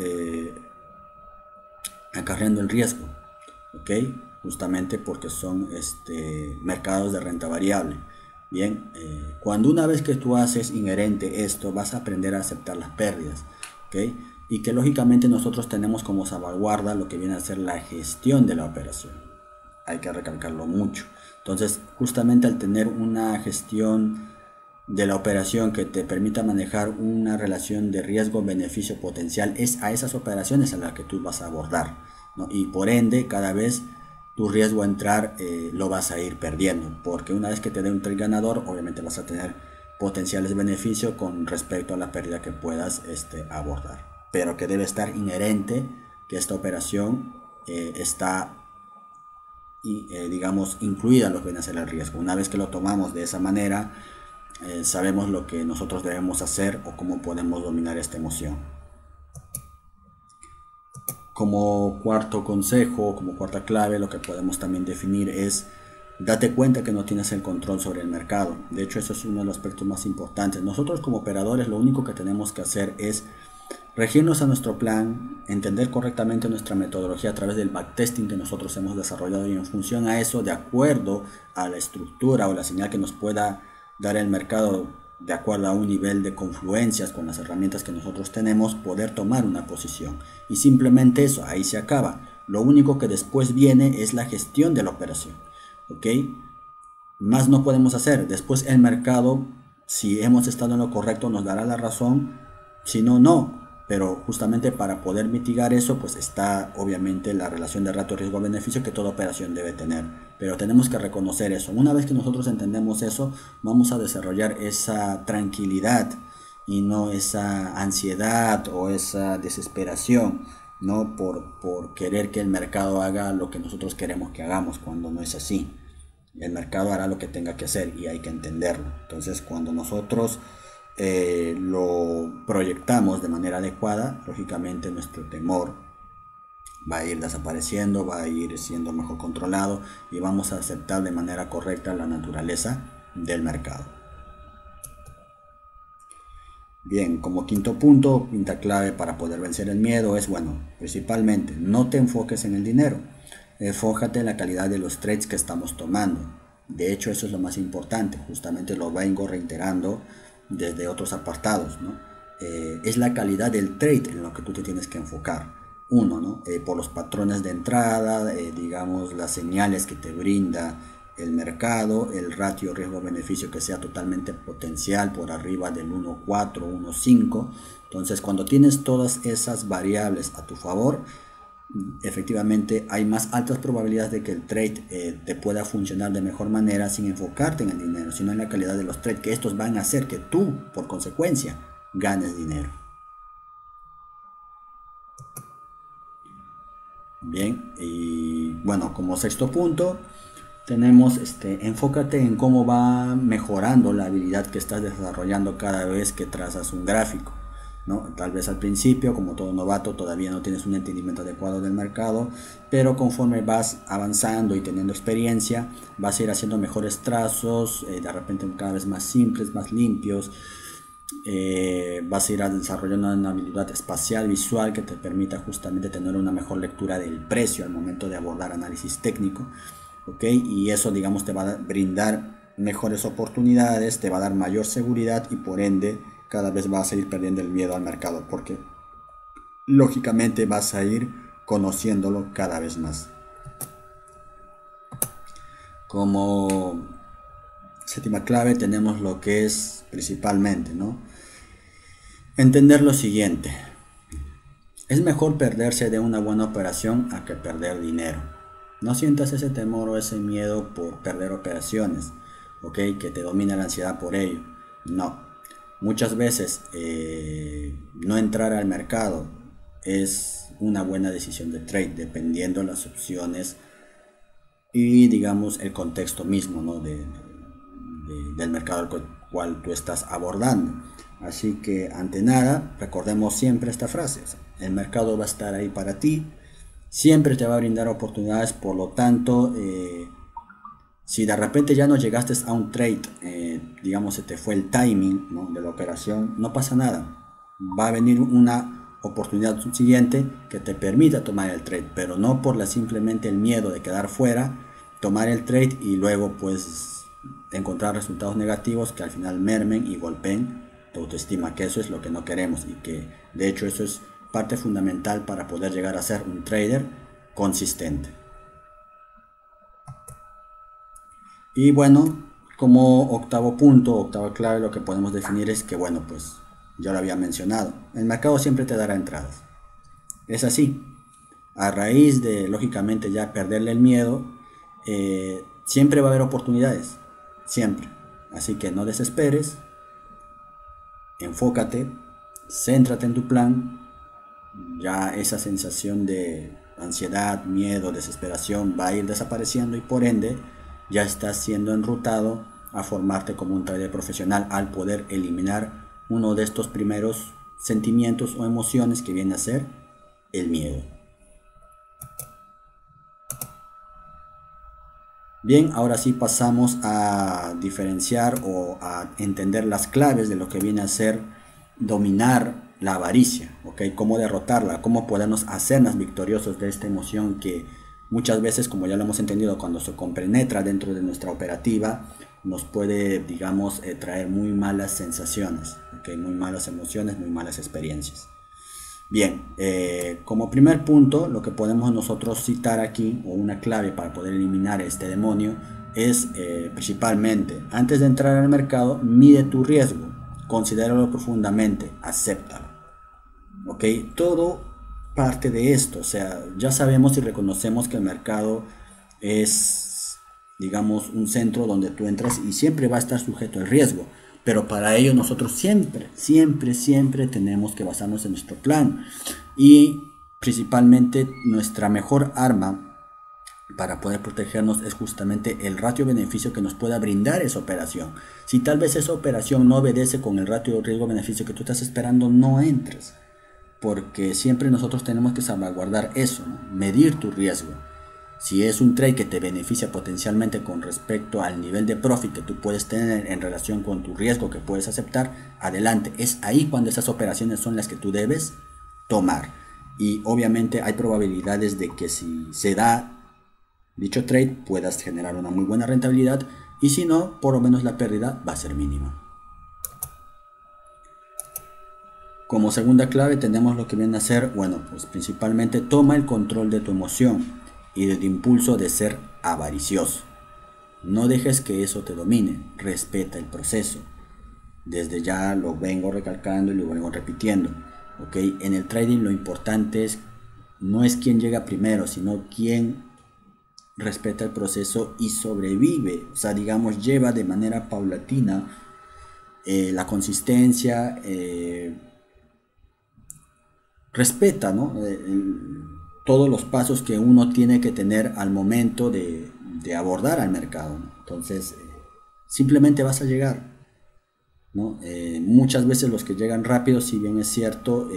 acarreando el riesgo, ¿ok? Justamente porque son mercados de renta variable. Bien, cuando una vez que tú haces inherente esto, vas a aprender a aceptar las pérdidas, ¿ok? Y que lógicamente nosotros tenemos como salvaguarda lo que viene a ser la gestión de la operación. Hay que recalcarlo mucho. Entonces, justamente al tener una gestión de la operación que te permita manejar una relación de riesgo-beneficio potencial, es a esas operaciones a las que tú vas a abordar, ¿no? Y por ende, cada vez tu riesgo a entrar lo vas a ir perdiendo, porque una vez que te dé un trade ganador, obviamente vas a tener potenciales beneficios con respecto a la pérdida que puedas abordar, pero que debe estar inherente que esta operación está digamos incluida en lo que viene a ser el riesgo. Una vez que lo tomamos de esa manera, sabemos lo que nosotros debemos hacer o cómo podemos dominar esta emoción. Como cuarto consejo, como cuarta clave, lo que podemos también definir es: date cuenta que no tienes el control sobre el mercado. De hecho, eso es uno de los aspectos más importantes. Nosotros como operadores lo único que tenemos que hacer es regirnos a nuestro plan, entender correctamente nuestra metodología a través del backtesting que nosotros hemos desarrollado, y en función a eso, de acuerdo a la estructura o la señal que nos pueda dar el mercado, de acuerdo a un nivel de confluencias con las herramientas que nosotros tenemos, poder tomar una posición. Y simplemente eso, ahí se acaba. Lo único que después viene es la gestión de la operación, ¿ok? Más no podemos hacer. Después el mercado Si hemos estado en lo correcto nos dará la razón, si no, no. Pero justamente para poder mitigar eso, pues está obviamente la relación de ratio riesgo-beneficio que toda operación debe tener. Pero tenemos que reconocer eso. Una vez que nosotros entendemos eso, vamos a desarrollar esa tranquilidad y no esa ansiedad o esa desesperación, ¿no? Por querer que el mercado haga lo que nosotros queremos que hagamos, cuando no es así. El mercado hará lo que tenga que hacer y hay que entenderlo. Entonces, cuando nosotros lo proyectamos de manera adecuada, lógicamente nuestro temor va a ir desapareciendo, va a ir siendo mejor controlado y vamos a aceptar de manera correcta la naturaleza del mercado. Bien, como quinto punto, quinta clave para poder vencer el miedo es, bueno, principalmente no te enfoques en el dinero, enfócate en la calidad de los trades que estamos tomando. De hecho, eso es lo más importante, justamente lo vengo reiterando desde otros apartados, ¿no? Es la calidad del trade en lo que tú te tienes que enfocar. Uno, ¿no? Por los patrones de entrada, digamos, las señales que te brinda el mercado, el ratio riesgo-beneficio que sea totalmente potencial por arriba del 1.4, 1.5. Entonces, cuando tienes todas esas variables a tu favor, efectivamente hay más altas probabilidades de que el trade te pueda funcionar de mejor manera sin enfocarte en el dinero, sino en la calidad de los trades, que estos van a hacer que tú, por consecuencia, ganes dinero. Bien, y bueno, como sexto punto tenemos enfócate en cómo va mejorando la habilidad que estás desarrollando cada vez que trazas un gráfico, ¿no? Tal vez al principio, como todo novato, todavía no tienes un entendimiento adecuado del mercado, pero conforme vas avanzando y teniendo experiencia, vas a ir haciendo mejores trazos, de repente cada vez más simples, más limpios. Vas a ir desarrollando una habilidad espacial visual que te permita justamente tener una mejor lectura del precio al momento de abordar análisis técnico, ¿ok? Y eso, digamos, te va a brindar mejores oportunidades, te va a dar mayor seguridad y por ende cada vez vas a ir perdiendo el miedo al mercado, porque lógicamente vas a ir conociéndolo cada vez más. Como séptima clave tenemos lo que es principalmente, ¿no? Entender lo siguiente: es mejor perderse de una buena operación a que perder dinero. No sientas ese temor o ese miedo por perder operaciones, ¿ok? Que te domina la ansiedad por ello. No. Muchas veces no entrar al mercado es una buena decisión de trade, dependiendo las opciones y, digamos, el contexto mismo, ¿no? del mercado al cual tú estás abordando. Así que, ante nada, recordemos siempre esta frase: el mercado va a estar ahí para ti, siempre te va a brindar oportunidades. Por lo tanto, si de repente ya no llegaste a un trade, digamos se te fue el timing, ¿no? de la operación, no pasa nada, va a venir una oportunidad siguiente que te permita tomar el trade, pero no por simplemente el miedo de quedar fuera, tomar el trade y luego pues encontrar resultados negativos que al final mermen y golpeen tu autoestima, que eso es lo que no queremos y que de hecho eso es parte fundamental para poder llegar a ser un trader consistente. Y bueno, como octavo punto, octava clave, lo que podemos definir es que, bueno, pues ya lo había mencionado, el mercado siempre te dará entradas. Es así. A raíz de, lógicamente, ya perderle el miedo, siempre va a haber oportunidades. Siempre. Así que no desesperes, enfócate, céntrate en tu plan. Ya esa sensación de ansiedad, miedo, desesperación va a ir desapareciendo y por ende ya estás siendo enrutado a formarte como un trader profesional al poder eliminar uno de estos primeros sentimientos o emociones que viene a ser el miedo. Bien, ahora sí pasamos a diferenciar o a entender las claves de lo que viene a ser dominar la avaricia, ¿ok? Cómo derrotarla, cómo podernos hacernos victoriosos de esta emoción que muchas veces, como ya lo hemos entendido, cuando se compenetra dentro de nuestra operativa, nos puede, digamos, traer muy malas sensaciones, ¿ok? Muy malas emociones, muy malas experiencias. Bien, como primer punto, lo que podemos nosotros citar aquí, o una clave para poder eliminar este demonio, es principalmente, antes de entrar al mercado, mide tu riesgo, considéralo profundamente, acéptalo. ¿Ok? Todo parte de esto, o sea, ya sabemos y reconocemos que el mercado es, digamos, un centro donde tú entras y siempre va a estar sujeto al riesgo, pero para ello nosotros siempre tenemos que basarnos en nuestro plan y principalmente nuestra mejor arma para poder protegernos es justamente el ratio beneficio que nos pueda brindar esa operación. Si tal vez esa operación no obedece con el ratio riesgo beneficio que tú estás esperando, no entres, porque siempre nosotros tenemos que salvaguardar eso, ¿no? Medir tu riesgo. Si es un trade que te beneficia potencialmente con respecto al nivel de profit que tú puedes tener en relación con tu riesgo que puedes aceptar, adelante. Es ahí cuando esas operaciones son las que tú debes tomar. Y obviamente hay probabilidades de que si se da dicho trade puedas generar una muy buena rentabilidad, y si no, por lo menos la pérdida va a ser mínima. Como segunda clave tenemos lo que viene a ser, bueno, pues principalmente toma el control de tu emoción y del impulso de ser avaricioso. No dejes que eso te domine, respeta el proceso. Desde ya lo vengo recalcando y lo vengo repitiendo. ¿Ok? En el trading lo importante no es quién llega primero, sino quién respeta el proceso y sobrevive, o sea, digamos, lleva de manera paulatina la consistencia, respeta, ¿no? Todos los pasos que uno tiene que tener al momento de abordar al mercado, ¿no? Entonces, simplemente vas a llegar, ¿no? Muchas veces los que llegan rápido, si bien es cierto,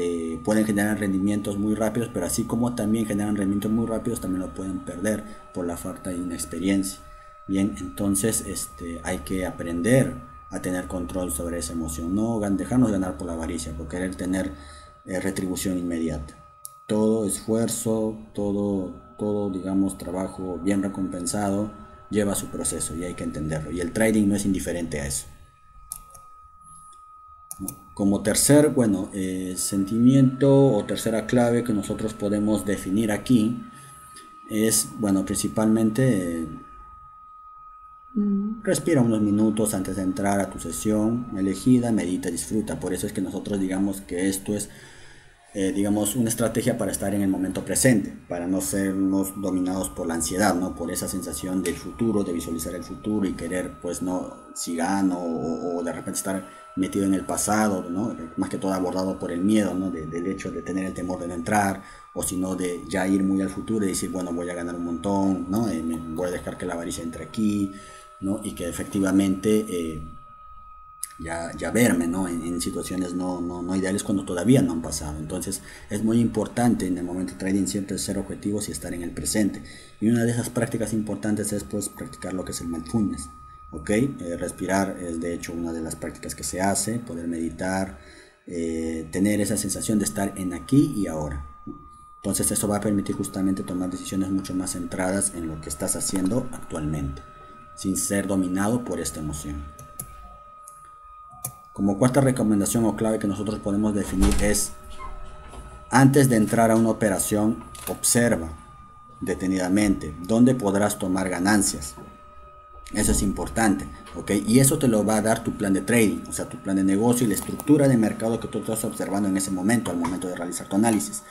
pueden generar rendimientos muy rápidos, pero así como también generan rendimientos muy rápidos, también lo pueden perder por la falta de inexperiencia. Bien, entonces hay que aprender a tener control sobre esa emoción, no dejarnos ganar por la avaricia, por querer tener retribución inmediata. Todo esfuerzo, todo digamos trabajo bien recompensado lleva su proceso y hay que entenderlo, y el trading no es indiferente a eso. Como tercer, bueno, sentimiento o tercera clave que nosotros podemos definir aquí es, bueno, principalmente respira unos minutos antes de entrar a tu sesión elegida, medita, disfruta. Por eso es que nosotros digamos que esto es, digamos, una estrategia para estar en el momento presente, para no sernos dominados por la ansiedad, ¿no? Por esa sensación del futuro, de visualizar el futuro y querer, pues, no, si gano o de repente estar metido en el pasado, ¿no? Más que todo abordado por el miedo, ¿no? Del hecho de tener el temor de no entrar, o si no de ya ir muy al futuro y decir, bueno, voy a ganar un montón, ¿no? Voy a dejar que la avaricia entre aquí, ¿no? Y que efectivamente ya verme, ¿no? En situaciones no ideales cuando todavía no han pasado. Entonces es muy importante en el momento de trading siempre ser objetivos y estar en el presente. Y una de esas prácticas importantes es, pues, practicar lo que es el mindfulness. ¿Ok? Respirar es de hecho una de las prácticas que se hace, poder meditar, tener esa sensación de estar en aquí y ahora. Entonces eso va a permitir justamente tomar decisiones mucho más centradas en lo que estás haciendo actualmente, sin ser dominado por esta emoción. Como cuarta recomendación o clave que nosotros podemos definir es, antes de entrar a una operación, observa detenidamente dónde podrás tomar ganancias. Eso es importante, ¿ok? Y eso te lo va a dar tu plan de trading, o sea, tu plan de negocio y la estructura de mercado que tú estás observando en ese momento, al momento de realizar tu análisis.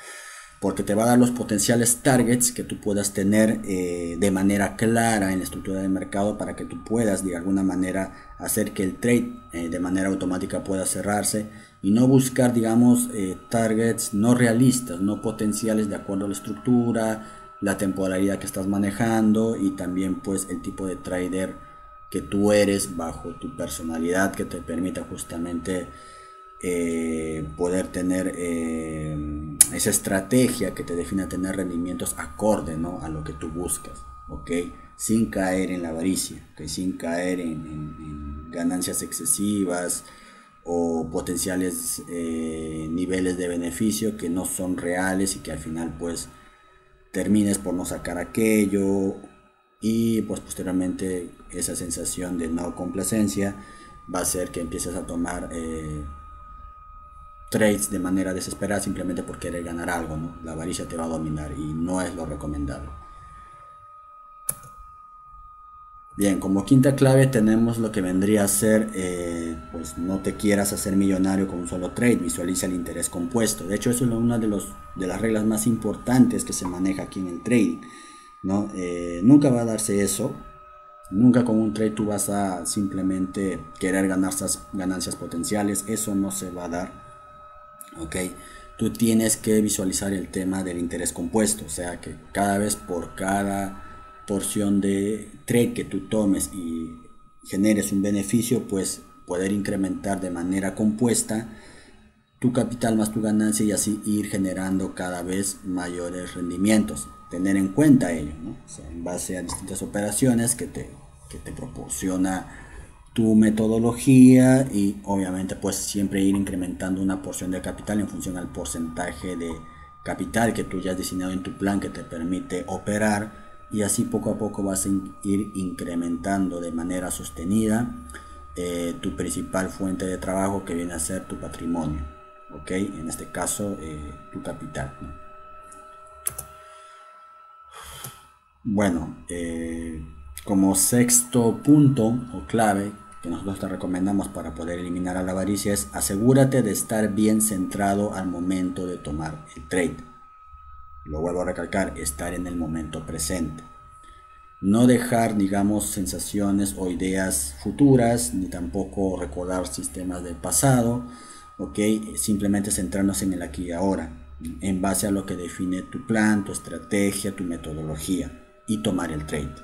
Porque te va a dar los potenciales targets que tú puedas tener de manera clara en la estructura de mercado, para que tú puedas de alguna manera hacer que el trade de manera automática pueda cerrarse, y no buscar, digamos, targets no realistas, no potenciales de acuerdo a la estructura, la temporalidad que estás manejando y también, pues, el tipo de trader que tú eres bajo tu personalidad, que te permita justamente poder tener esa estrategia que te define tener rendimientos acorde, ¿no? A lo que tú buscas, ¿ok? Sin caer en la avaricia, ¿okay? Sin caer en ganancias excesivas o potenciales niveles de beneficio que no son reales y que al final, pues, termines por no sacar aquello, y pues posteriormente esa sensación de no complacencia va a hacer que empieces a tomar trades de manera desesperada simplemente por querer ganar algo, ¿no? La avaricia te va a dominar y no es lo recomendable. Bien, como quinta clave tenemos lo que vendría a ser, pues no te quieras hacer millonario con un solo trade, visualiza el interés compuesto. De hecho, eso es una de las reglas más importantes que se maneja aquí en el trading, ¿no? Nunca va a darse eso, nunca con un trade tú vas a simplemente querer ganar esas ganancias potenciales, eso no se va a dar, ¿ok? Tú tienes que visualizar el tema del interés compuesto, o sea que cada vez por cada porción de trade que tú tomes y generes un beneficio, pues poder incrementar de manera compuesta tu capital más tu ganancia y así ir generando cada vez mayores rendimientos. Tener en cuenta ello, ¿no? O sea, en base a distintas operaciones que te proporciona tu metodología y obviamente pues siempre ir incrementando una porción de capital en función al porcentaje de capital que tú ya has diseñado en tu plan que te permite operar, y así poco a poco vas a ir incrementando de manera sostenida tu principal fuente de trabajo, que viene a ser tu patrimonio, ¿ok? En este caso tu capital, ¿no? Bueno, como sexto punto o clave que nosotros te recomendamos para poder eliminar a la avaricia es: asegúrate de estar bien centrado al momento de tomar el trade. Lo vuelvo a recalcar, estar en el momento presente. No dejar, digamos, sensaciones o ideas futuras, ni tampoco recordar sistemas del pasado, ¿ok? Simplemente centrarnos en el aquí y ahora, en base a lo que define tu plan, tu estrategia, tu metodología, y tomar el trade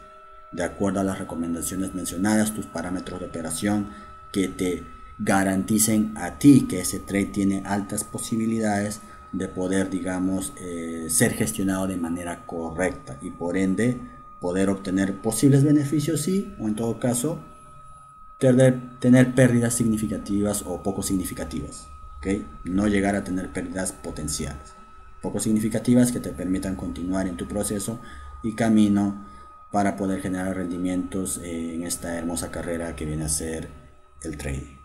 de acuerdo a las recomendaciones mencionadas, tus parámetros de operación que te garanticen a ti que ese trade tiene altas posibilidades de poder, digamos, ser gestionado de manera correcta y por ende poder obtener posibles beneficios, sí, o en todo caso tener pérdidas significativas o poco significativas, ¿ok? No llegar a tener pérdidas potenciales, poco significativas, que te permitan continuar en tu proceso y camino para poder generar rendimientos en esta hermosa carrera que viene a ser el trading.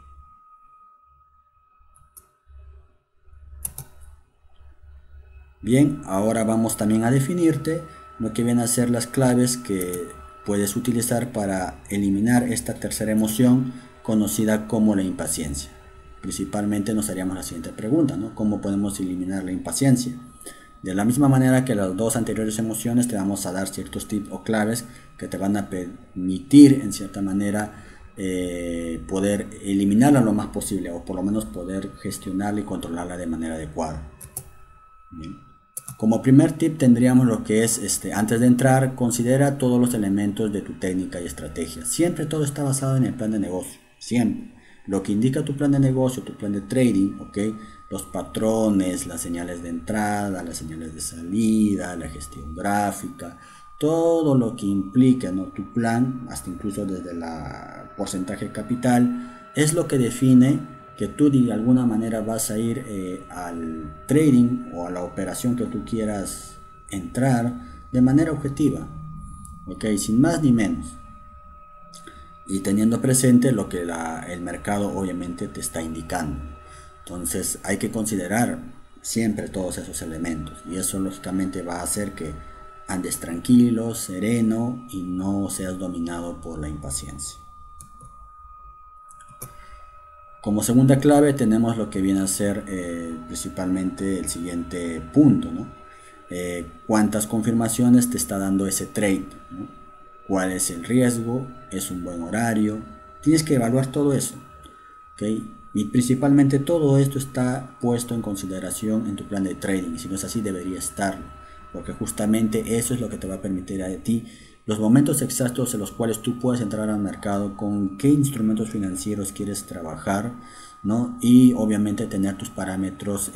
Bien, ahora vamos también a definirte lo que vienen a ser las claves que puedes utilizar para eliminar esta tercera emoción conocida como la impaciencia. Principalmente nos haríamos la siguiente pregunta, ¿no? ¿Cómo podemos eliminar la impaciencia? De la misma manera que las dos anteriores emociones, te vamos a dar ciertos tips o claves que te van a permitir en cierta manera poder eliminarla lo más posible, o por lo menos poder gestionarla y controlarla de manera adecuada. Bien. Como primer tip tendríamos lo que es, antes de entrar, considera todos los elementos de tu técnica y estrategia. Siempre todo está basado en el plan de negocio, siempre. Lo que indica tu plan de negocio, tu plan de trading, ¿ok? Los patrones, las señales de entrada, las señales de salida, la gestión gráfica, todo lo que implica, ¿no?, tu plan, hasta incluso desde la porcentaje de capital, es lo que define que tú de alguna manera vas a ir al trading o a la operación que tú quieras entrar de manera objetiva, ¿ok? Sin más ni menos. Y teniendo presente lo que el mercado obviamente te está indicando. Entonces hay que considerar siempre todos esos elementos, y eso lógicamente va a hacer que andes tranquilo, sereno y no seas dominado por la impaciencia. Como segunda clave tenemos lo que viene a ser principalmente el siguiente punto, ¿no? ¿Cuántas confirmaciones te está dando ese trade, ¿no? ¿Cuál es el riesgo? ¿Es un buen horario? Tienes que evaluar todo eso, ¿ok? Y principalmente todo esto está puesto en consideración en tu plan de trading. Si no es así, debería estarlo, porque justamente eso es lo que te va a permitir a ti los momentos exactos en los cuales tú puedes entrar al mercado, con qué instrumentos financieros quieres trabajar, ¿no? Y obviamente tener tus parámetros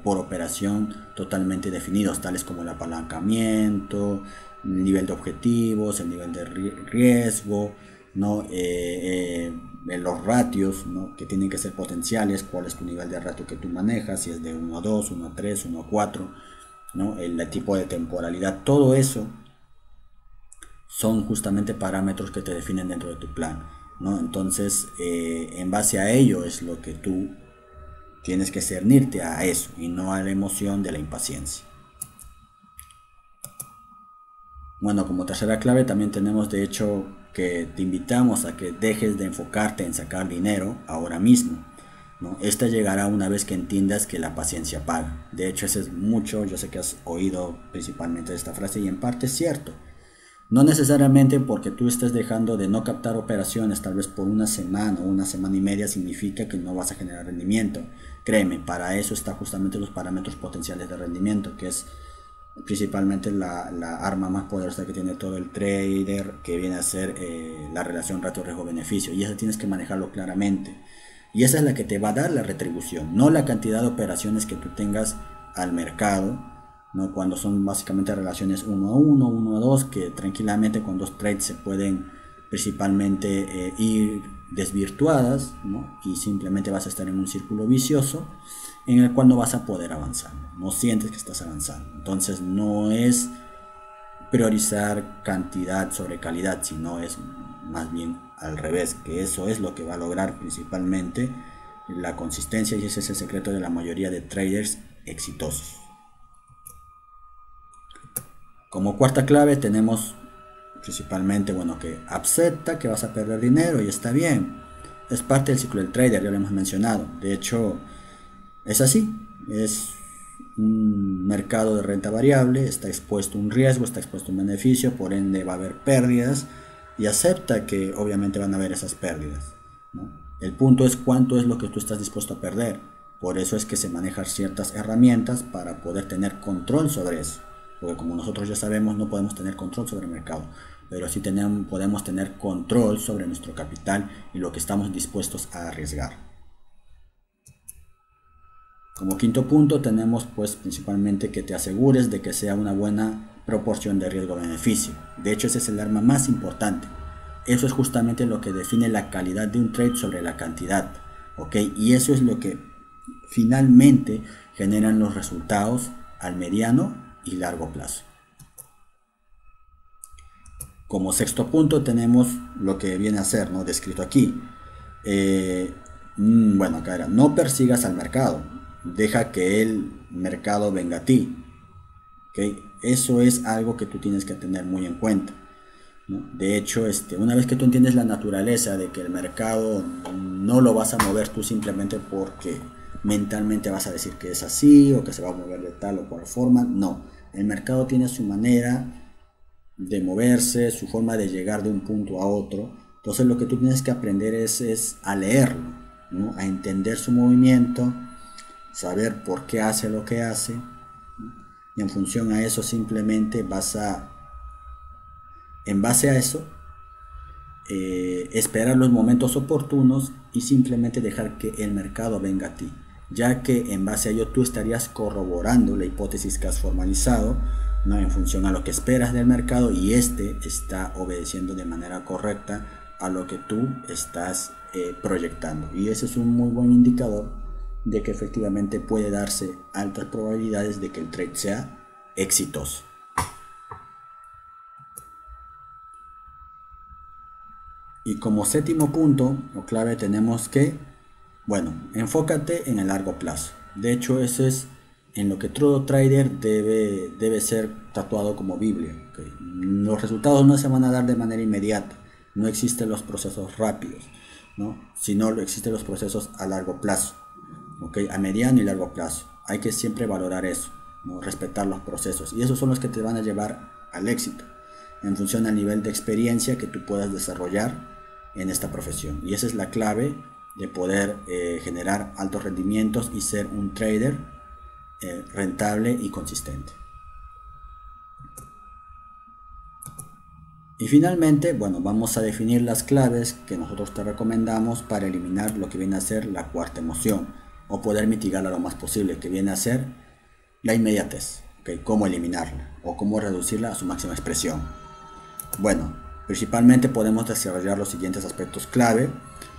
por operación totalmente definidos, tales como el apalancamiento, el nivel de objetivos, el nivel de riesgo, ¿no? Los ratios, ¿no?, que tienen que ser potenciales, cuál es tu nivel de ratio que tú manejas, si es de 1 a 2, 1 a 3, 1 a 4, ¿no? El tipo de temporalidad, todo eso son justamente parámetros que te definen dentro de tu plan, ¿no? Entonces, en base a ello es lo que tú tienes que cernirte a eso y no a la emoción de la impaciencia. Bueno, como tercera clave también tenemos de hecho que te invitamos a que dejes de enfocarte en sacar dinero ahora mismo, ¿no? Esta llegará una vez que entiendas que la paciencia paga. De hecho, eso es mucho, yo sé que has oído principalmente esta frase y en parte es cierto. No necesariamente porque tú estés dejando de no captar operaciones tal vez por una semana o una semana y media significa que no vas a generar rendimiento. Créeme, para eso está justamente los parámetros potenciales de rendimiento, que es principalmente la arma más poderosa que tiene todo el trader, que viene a ser la relación ratio riesgo-beneficio, y eso tienes que manejarlo claramente, y esa es la que te va a dar la retribución, no la cantidad de operaciones que tú tengas al mercado, ¿no? Cuando son básicamente relaciones 1 a 1, 1 a 2, que tranquilamente con dos trades se pueden principalmente ir desvirtuadas, ¿no? Y simplemente vas a estar en un círculo vicioso en el cual no vas a poder avanzar, no sientes que estás avanzando. Entonces no es priorizar cantidad sobre calidad, sino es más bien al revés, que eso es lo que va a lograr principalmente la consistencia, y ese es el secreto de la mayoría de traders exitosos. Como cuarta clave tenemos principalmente, bueno, que acepta que vas a perder dinero y está bien. Es parte del ciclo del trader, ya lo hemos mencionado. De hecho, es así. Es un mercado de renta variable, está expuesto a un riesgo, está expuesto a un beneficio, por ende va a haber pérdidas y acepta que obviamente van a haber esas pérdidas, ¿no? El punto es cuánto es lo que tú estás dispuesto a perder. Por eso es que se manejan ciertas herramientas para poder tener control sobre eso. Porque como nosotros ya sabemos, no podemos tener control sobre el mercado, pero sí podemos tener control sobre nuestro capital y lo que estamos dispuestos a arriesgar. Como quinto punto tenemos pues principalmente que te asegures de que sea una buena proporción de riesgo-beneficio. De hecho, ese es el arma más importante. Eso es justamente lo que define la calidad de un trade sobre la cantidad, ¿ok? Y eso es lo que finalmente generan los resultados al mediano y largo plazo. Como sexto punto tenemos lo que viene a ser, ¿no?, descrito aquí. Bueno, acá era, no persigas al mercado, deja que el mercado venga a ti, ¿okay? Eso es algo que tú tienes que tener muy en cuenta, ¿no? De hecho, una vez que tú entiendes la naturaleza de que el mercado no lo vas a mover tú simplemente porque mentalmente vas a decir que es así o que se va a mover de tal o cual forma, no. El mercado tiene su manera de moverse, su forma de llegar de un punto a otro. Entonces lo que tú tienes que aprender es a leerlo, ¿no?, a entender su movimiento, saber por qué hace lo que hace, ¿no? Y en función a eso simplemente en base a eso, esperar los momentos oportunos y simplemente dejar que el mercado venga a ti, ya que en base a ello tú estarías corroborando la hipótesis que has formalizado, ¿no?, en función a lo que esperas del mercado, y está obedeciendo de manera correcta a lo que tú estás proyectando, y ese es un muy buen indicador de que efectivamente puede darse altas probabilidades de que el trade sea exitoso. Y como séptimo punto o clave tenemos que, bueno, enfócate en el largo plazo. De hecho, eso es en lo que todo trader debe ser tatuado como Biblia, ¿okay? Los resultados no se van a dar de manera inmediata, no existen los procesos rápidos, ¿no?, sino existen los procesos a largo plazo, ¿okay?, a mediano y largo plazo. Hay que siempre valorar eso, ¿no?, respetar los procesos, y esos son los que te van a llevar al éxito en función al nivel de experiencia que tú puedas desarrollar en esta profesión. Y esa es la clave de poder generar altos rendimientos y ser un trader rentable y consistente. Y finalmente, bueno, vamos a definir las claves que nosotros te recomendamos para eliminar lo que viene a ser la cuarta emoción, o poder mitigarla lo más posible, que viene a ser la inmediatez, ¿okay? Cómo eliminarla o cómo reducirla a su máxima expresión. Bueno, principalmente podemos desarrollar los siguientes aspectos clave,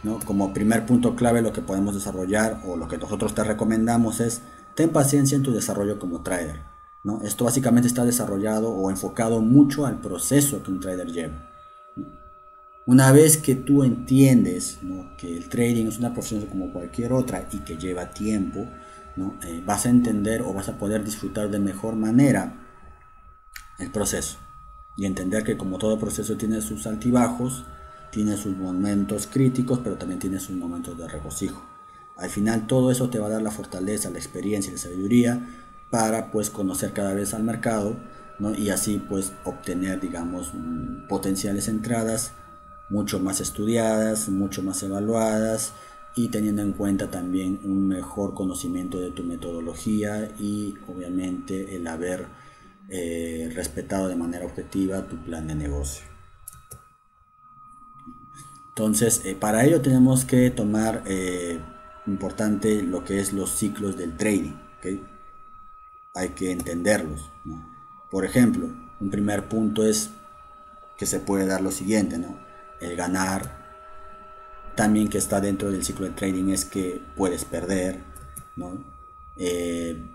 ¿no? Como primer punto clave, lo que podemos desarrollar o lo que nosotros te recomendamos es: ten paciencia en tu desarrollo como trader, ¿no? Esto básicamente está desarrollado o enfocado mucho al proceso que un trader lleva, ¿no? Una vez que tú entiendes, ¿no?, que el trading es una profesión como cualquier otra y que lleva tiempo, ¿no?, vas a entender o vas a poder disfrutar de mejor manera el proceso, y entender que como todo proceso tiene sus altibajos, tiene sus momentos críticos, pero también tiene sus momentos de regocijo. Al final todo eso te va a dar la fortaleza, la experiencia y la sabiduría para pues conocer cada vez al mercado, ¿no? Y así pues obtener, digamos, potenciales entradas mucho más estudiadas, mucho más evaluadas, y teniendo en cuenta también un mejor conocimiento de tu metodología y obviamente el haber respetado de manera objetiva tu plan de negocio. Entonces, para ello tenemos que tomar importante lo que es los ciclos del trading, ¿okay? Hay que entenderlos, ¿no? Por ejemplo, un primer punto es que se puede dar lo siguiente, ¿no? El ganar. También que está dentro del ciclo de trading es que puedes perder, ¿no?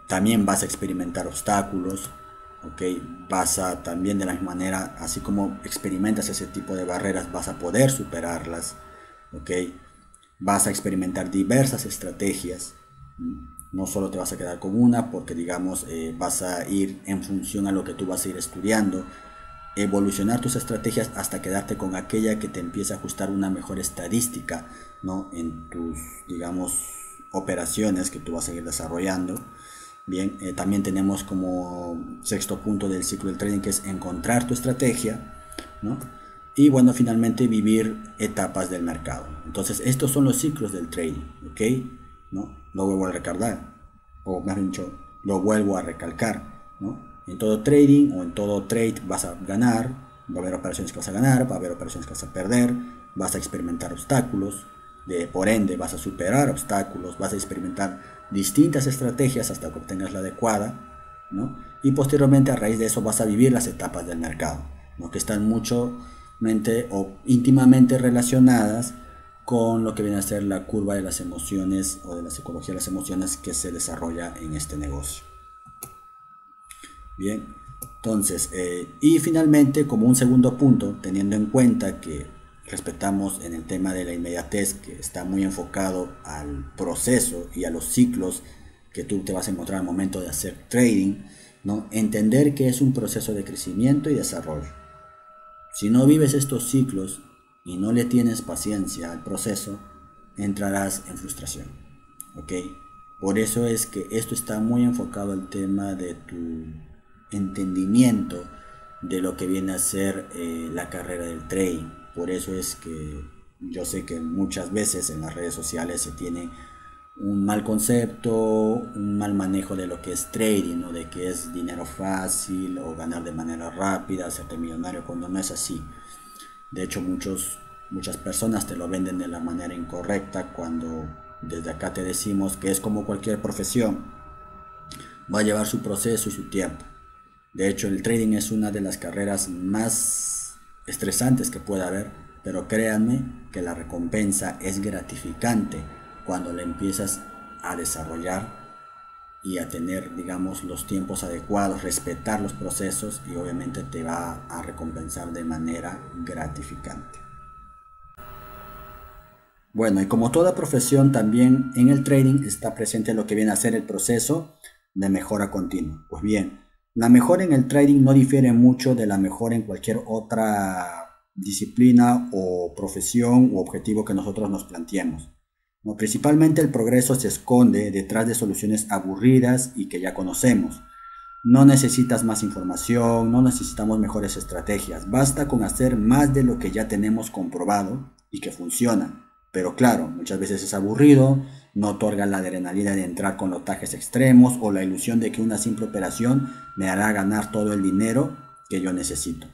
También vas a experimentar obstáculos, ¿okay? Vas a también de la misma manera, así como experimentas ese tipo de barreras, vas a poder superarlas, ¿okay? Vas a experimentar diversas estrategias, no solo te vas a quedar con una, porque digamos vas a ir en función a lo que tú vas a ir estudiando, evolucionar tus estrategias hasta quedarte con aquella que te empiece a ajustar una mejor estadística, ¿no? En tus, digamos, operaciones que tú vas a ir desarrollando. Bien, también tenemos como sexto punto del ciclo del trading, que es encontrar tu estrategia, ¿no? Y bueno, finalmente vivir etapas del mercado. Entonces estos son los ciclos del trading, ¿ok? ¿No? Lo vuelvo a recordar, o más bien dicho, lo vuelvo a recalcar, ¿no? En todo trading o en todo trade vas a ganar, va a haber operaciones que vas a ganar, va a haber operaciones que vas a perder, vas a experimentar obstáculos, por ende vas a superar obstáculos, vas a experimentar distintas estrategias hasta que obtengas la adecuada, ¿no? Y posteriormente a raíz de eso vas a vivir las etapas del mercado, ¿no? Que están mucho o íntimamente relacionadas con lo que viene a ser la curva de las emociones o de la psicología de las emociones que se desarrolla en este negocio. Bien, entonces, y finalmente, como un segundo punto, teniendo en cuenta que respetamos en el tema de la inmediatez, que está muy enfocado al proceso y a los ciclos que tú te vas a encontrar al momento de hacer trading, ¿no? Entender que es un proceso de crecimiento y desarrollo. Si no vives estos ciclos y no le tienes paciencia al proceso, entrarás en frustración, ¿ok? Por eso es que esto está muy enfocado al tema de tu entendimiento de lo que viene a ser la carrera del trading. Por eso es que yo sé que muchas veces en las redes sociales se tiene un mal concepto, un mal manejo de lo que es trading, ¿no? De que es dinero fácil o ganar de manera rápida, hacerte millonario, cuando no es así. De hecho, muchas personas te lo venden de la manera incorrecta, cuando desde acá te decimos que es como cualquier profesión, va a llevar su proceso y su tiempo. De hecho, el trading es una de las carreras más estresantes que pueda haber, pero créanme que la recompensa es gratificante cuando la empiezas a desarrollar y a tener, digamos, los tiempos adecuados, respetar los procesos, y obviamente te va a recompensar de manera gratificante. Bueno, y como toda profesión, también en el trading está presente lo que viene a ser el proceso de mejora continua. Pues bien, la mejora en el trading no difiere mucho de la mejora en cualquier otra disciplina o profesión u objetivo que nosotros nos planteemos, ¿no? Principalmente el progreso se esconde detrás de soluciones aburridas y que ya conocemos. No necesitas más información, no necesitamos mejores estrategias, basta con hacer más de lo que ya tenemos comprobado y que funciona. Pero claro, muchas veces es aburrido, no otorga la adrenalina de entrar con lotajes extremos o la ilusión de que una simple operación me hará ganar todo el dinero que yo necesito.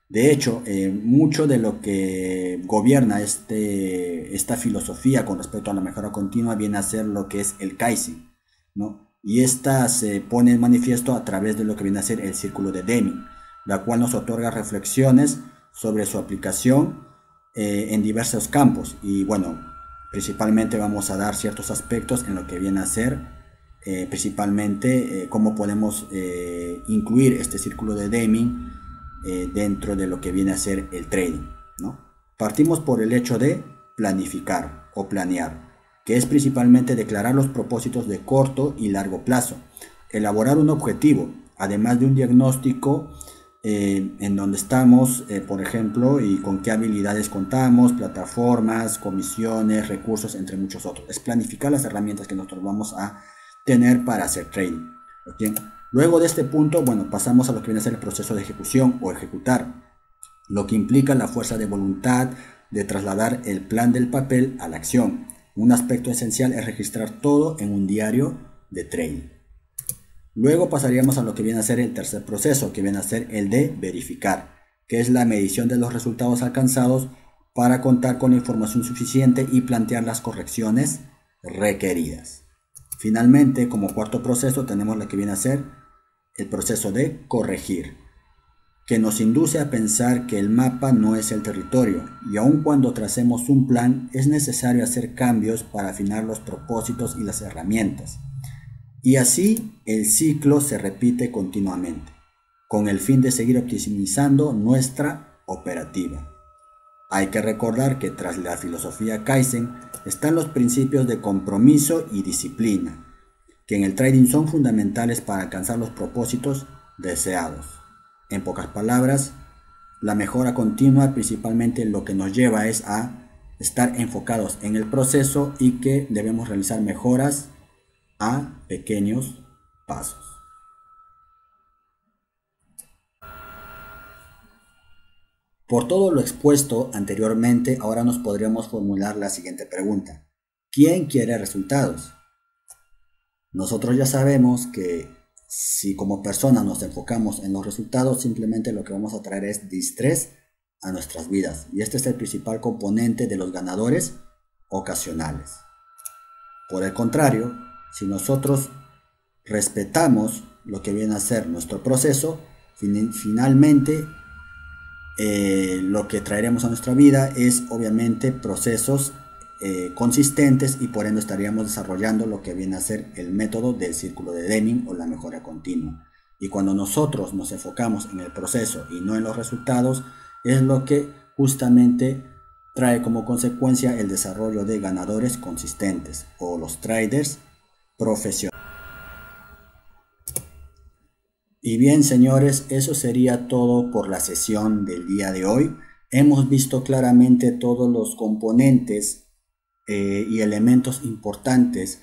De hecho, mucho de lo que gobierna esta filosofía con respecto a la mejora continua viene a ser lo que es el Kaizen, ¿no? Y esta se pone en manifiesto a través de lo que viene a ser el círculo de Deming, la cual nos otorga reflexiones sobre su aplicación en diversos campos. Y bueno, principalmente vamos a dar ciertos aspectos en lo que viene a ser principalmente cómo podemos incluir este círculo de Deming dentro de lo que viene a ser el trading, ¿no? Partimos por el hecho de planificar o planear, que es principalmente declarar los propósitos de corto y largo plazo, elaborar un objetivo, además de un diagnóstico en dónde estamos, por ejemplo, y con qué habilidades contamos, plataformas, comisiones, recursos, entre muchos otros. Es planificar las herramientas que nosotros vamos a tener para hacer trading. ¿Okay? Luego de este punto, bueno, pasamos a lo que viene a ser el proceso de ejecución o ejecutar, lo que implica la fuerza de voluntad de trasladar el plan del papel a la acción. Un aspecto esencial es registrar todo en un diario de trading. Luego pasaríamos a lo que viene a ser el tercer proceso, que viene a ser el de verificar, que es la medición de los resultados alcanzados para contar con la información suficiente y plantear las correcciones requeridas. Finalmente, como cuarto proceso, tenemos lo que viene a ser el proceso de corregir, que nos induce a pensar que el mapa no es el territorio, y aun cuando tracemos un plan, es necesario hacer cambios para afinar los propósitos y las herramientas. Y así el ciclo se repite continuamente, con el fin de seguir optimizando nuestra operativa. Hay que recordar que tras la filosofía Kaizen están los principios de compromiso y disciplina, que en el trading son fundamentales para alcanzar los propósitos deseados. En pocas palabras, la mejora continua principalmente lo que nos lleva es a estar enfocados en el proceso y que debemos realizar mejoras a pequeños pasos. Por todo lo expuesto anteriormente, ahora nos podríamos formular la siguiente pregunta. ¿Quién quiere resultados? Nosotros ya sabemos que si como personas nos enfocamos en los resultados, simplemente lo que vamos a traer es distrés a nuestras vidas. Y este es el principal componente de los ganadores ocasionales. Por el contrario, si nosotros respetamos lo que viene a ser nuestro proceso, finalmente lo que traeremos a nuestra vida es obviamente procesos consistentes, y por ende estaríamos desarrollando lo que viene a ser el método del círculo de Deming o la mejora continua. Y cuando nosotros nos enfocamos en el proceso y no en los resultados, es lo que justamente trae como consecuencia el desarrollo de ganadores consistentes o los traders profesionales. Y bien, señores, eso sería todo por la sesión del día de hoy. Hemos visto claramente todos los componentes y elementos importantes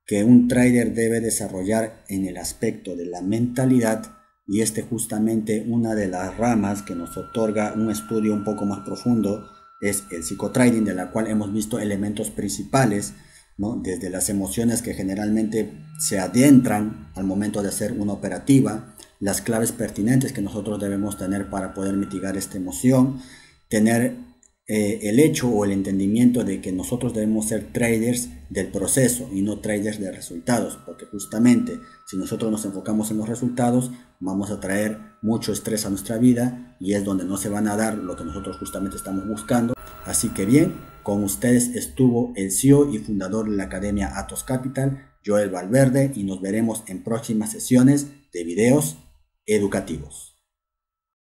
que un trader debe desarrollar en el aspecto de la mentalidad, y este justamente una de las ramas que nos otorga un estudio un poco más profundo es el psicotrading, de la cual hemos visto elementos principales, ¿no? Desde las emociones que generalmente se adentran al momento de hacer una operativa, las claves pertinentes que nosotros debemos tener para poder mitigar esta emoción, tener el hecho o el entendimiento de que nosotros debemos ser traders del proceso y no traders de resultados, porque justamente si nosotros nos enfocamos en los resultados vamos a traer mucho estrés a nuestra vida, y es donde no se van a dar lo que nosotros justamente estamos buscando. Así que bien, con ustedes estuvo el CEO y fundador de la Academia Athos Capital, Joel Valverde, y nos veremos en próximas sesiones de videos educativos.